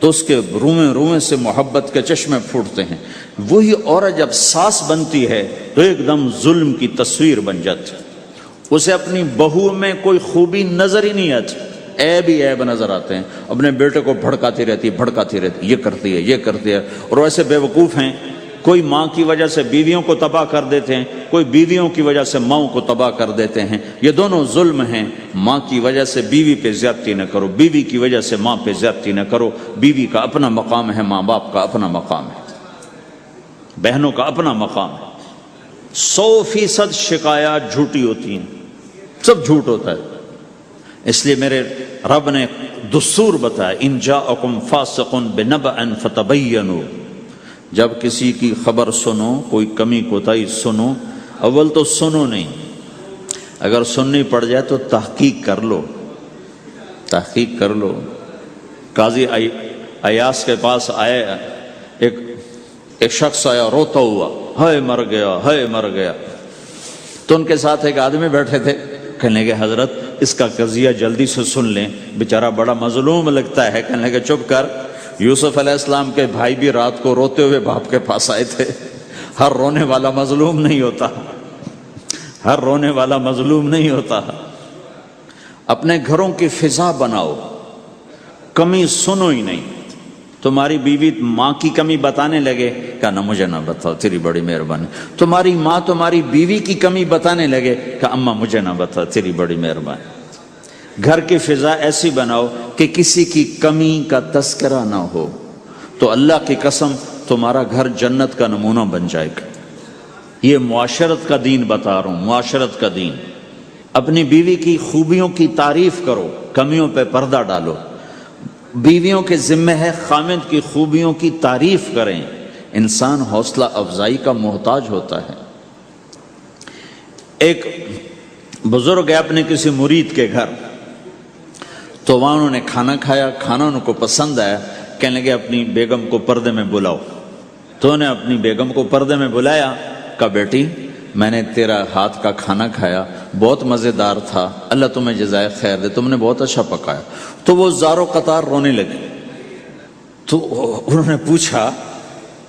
تو اس کے روئیں روئیں سے محبت کے چشمے پھوٹتے ہیں. وہی عورت جب ساس بنتی ہے تو ایک دم ظلم کی تصویر بن جاتی. اسے اپنی بہو میں کوئی خوبی نظر ہی نہیں آتی، عیب ہی عیب نظر آتے ہیں. اپنے بیٹے کو بھڑکاتی رہتی، یہ کرتی ہے، یہ کرتی ہے. اور ویسے بے وقوف ہیں، کوئی ماں کی وجہ سے بیویوں کو تباہ کر دیتے ہیں، کوئی بیویوں کی وجہ سے ماؤں کو تباہ کر دیتے ہیں. یہ دونوں ظلم ہیں. ماں کی وجہ سے بیوی پہ زیادتی نہ کرو، بیوی کی وجہ سے ماں پہ زیادتی نہ کرو. بیوی کا اپنا مقام ہے، ماں باپ کا اپنا مقام ہے، بہنوں کا اپنا مقام ہے. 100% شکایات جھوٹی ہوتی ہیں، سب جھوٹ ہوتا ہے. اس لیے میرے رب نے دستور بتایا، ان جاءکم فاسق بنبأ فتبینوا، جب کسی کی خبر سنو، کوئی کمی کوتاہی سنو، اول تو سنو نہیں، اگر سننی پڑ جائے تو تحقیق کر لو، تحقیق کر لو۔ قاضی ایاس کے پاس آیا، ایک شخص آیا روتا ہوا، ہائے مر گیا، ہائے مر گیا۔ تو ان کے ساتھ ایک آدمی بیٹھے تھے، کہنے لگے حضرت اس کا قضیہ جلدی سے سن لیں، بیچارہ بڑا مظلوم لگتا ہے۔ کہنے لگے چپ کر، یوسف علیہ السلام کے بھائی بھی رات کو روتے ہوئے باپ کے پاس آئے تھے۔ ہر رونے والا مظلوم نہیں ہوتا، ہر رونے والا مظلوم نہیں ہوتا۔ اپنے گھروں کی فضا بناؤ، کمی سنو ہی نہیں۔ تمہاری بیوی ماں کی کمی بتانے لگے، کہا مجھے نہ بتاؤ، تیری بڑی مہربانی۔ تمہاری ماں تمہاری بیوی کی کمی بتانے لگے، کہا اماں مجھے نہ بتاؤ، تیری بڑی مہربانی۔ گھر کی فضا ایسی بناؤ کہ کسی کی کمی کا تذکرہ نہ ہو، تو اللہ کی قسم تمہارا گھر جنت کا نمونہ بن جائے گا۔ یہ معاشرت کا دین بتا رہا ہوں، معاشرت کا دین۔ اپنی بیوی کی خوبیوں کی تعریف کرو، کمیوں پہ پردہ ڈالو۔ بیویوں کے ذمہ ہے خامد کی خوبیوں کی تعریف کریں۔ انسان حوصلہ افزائی کا محتاج ہوتا ہے۔ ایک بزرگ ہے اپنے کسی مرید کے گھر، تو وہاں انہوں نے کھانا کھایا، کھانا ان کو پسند آیا، کہنے لگے اپنی بیگم کو پردے میں بلاؤ۔ تو انہوں نے اپنی بیگم کو پردے میں بلایا، کہا بیٹی میں نے تیرا ہاتھ کا کھانا کھایا، بہت مزیدار تھا، اللہ تمہیں جزائے خیر دے، تم نے بہت اچھا پکایا۔ تو وہ زارو قطار رونے لگے۔ تو انہوں نے پوچھا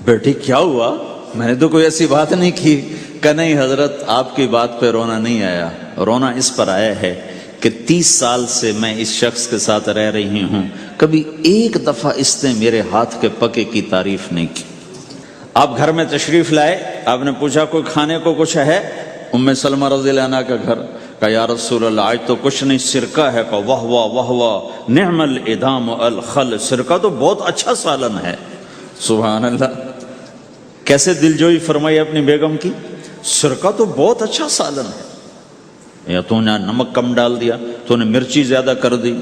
بیٹی کیا ہوا؟ میں نے تو کوئی ایسی بات نہیں کی۔ کہ نہیں حضرت آپ کی بات پہ رونا نہیں آیا، رونا اس پر آیا ہے کہ 30 سال سے میں اس شخص کے ساتھ رہ رہی ہوں، کبھی ایک دفعہ اس نے میرے ہاتھ کے پکے کی تعریف نہیں کی۔ آپ گھر میں تشریف لائے، آپ نے پوچھا کوئی کھانے کو کچھ ہے؟ ام سلمہ رضی اللہ عنہ کا گھر، کہا یا رسول اللہ آج تو کچھ نہیں، سرکہ ہے۔ کہا واہ واہ واہ واہ، نعم الادام الخل، سرکہ تو بہت اچھا سالن ہے۔ سبحان اللہ، کیسے دلجوئی فرمائی اپنی بیگم کی، سرکہ تو بہت اچھا سالن ہے، یا تو نے نمک کم ڈال دیا، تو نے مرچی زیادہ کر دی۔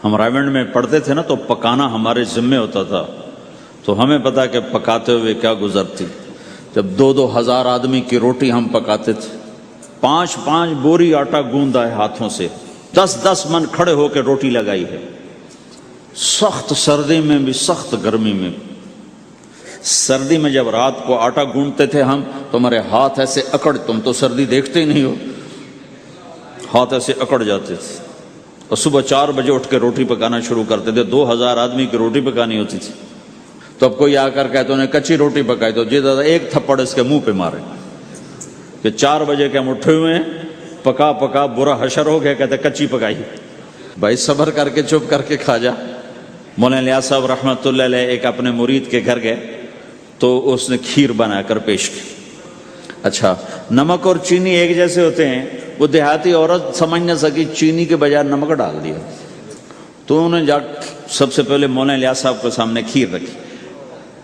ہم رائمنڈ میں پڑھتے تھے نا، تو پکانا ہمارے ذمہ ہوتا تھا، تو ہمیں پتا کہ پکاتے ہوئے کیا گزرتی۔ جب 2-2 ہزار آدمی کی روٹی ہم پکاتے تھے، 5-5 بوری آٹا گوندا ہے ہاتھوں سے، 10-10 من کھڑے ہو کے روٹی لگائی ہے، سخت سردی میں بھی سخت گرمی میں بھی۔ سردی میں جب رات کو آٹا گونڈتے تھے ہم، تو ہمارے ہاتھ ایسے اکڑ، تم تو سردی دیکھتے ہی نہیں ہو، ہاتھ ایسے اکڑ جاتے تھے، اور صبح 4 بجے اٹھ کے روٹی پکانا شروع کرتے تھے۔ 2000 آدمی کی روٹی پکانی ہوتی تھی۔ تو اب کوئی آ کر کہتے انہیں کچی روٹی پکائی، تو جی دادا ایک تھپڑ اس کے منہ پہ مارے کہ 4 بجے کے ہم اٹھے ہوئے ہیں، پکا پکا برا حشر ہو گیا، کہتے کچی پکائی۔ بھائی صبر کر کے چپ کر کے کھا جا۔ مولانا الیاس صاحب رحمۃ اللہ علیہ ایک اپنے مرید کے گھر گئے، تو اس نے کھیر بنا کر پیش کی۔ اچھا نمک اور چینی ایک جیسے ہوتے ہیں، وہ دیہاتی عورت سمجھ نہ سکی، چینی کے بجائے نمک ڈال دیا۔ تو انہوں نے جا سب سے پہلے مولانا الیاس صاحب کے سامنے کھیر رکھی،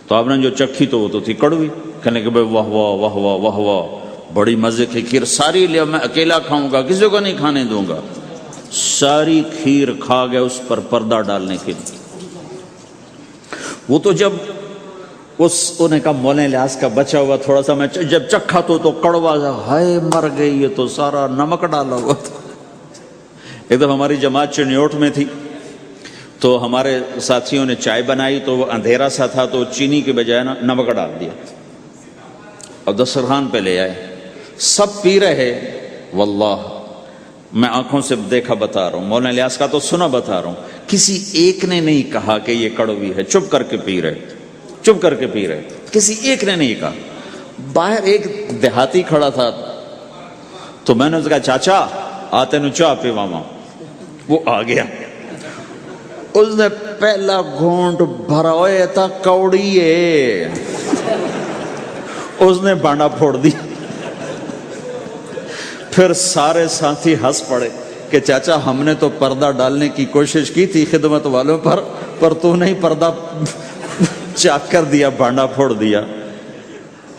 تو آپ نے جو چکھی تو وہ تو تھی کڑوی۔ کہنے کہ بھائی واہ واہ واہ واہ واہ واہ، بڑی مزے کی کھیر، ساری لیا میں اکیلا کھاؤں گا، کسی کو نہیں کھانے دوں گا۔ ساری کھیر کھا گیا، اس پر پردہ ڈالنے کے لیے۔ وہ تو جب انہیں کہا مولانا الیاس کا بچا ہوا تھوڑا سا میں جب چکھا تو کڑوا سا، ہائے مر گئی، یہ تو سارا نمک ڈالا ہوا تھا۔ ایک دفعہ ہماری جماعت چنیوٹ میں تھی، تو ہمارے ساتھیوں نے چائے بنائی، تو وہ اندھیرا سا تھا، تو چینی کے بجائے نمک ڈال دیا اور دسترخوان پہ لے آئے، سب پی رہے۔ واللہ میں آنکھوں سے دیکھا بتا رہا ہوں، مولانا الیاس کا تو سنا بتا رہا ہوں، کسی ایک نے نہیں کہا کہ یہ کڑوی ہے، چپ کر کے پی رہے، چپ کر کے پی رہے، کسی ایک نے نہیں کہا۔ باہر ایک دیہاتی کھڑا تھا، تو میں نے اس کا چاچا آتے نو چاہ پی ماما، وہ آ گیا، اس نے پہلا گھونٹ بھرا ہوئے تھا، کوڑی ہے، اس نے بانڈا پھوڑ دی۔ پھر سارے ساتھی ہنس پڑے کہ چاچا ہم نے تو پردہ ڈالنے کی کوشش کی تھی خدمت والوں پر تو نہیں پردہ چاک کر دیا، بانڈا پھوڑ دیا۔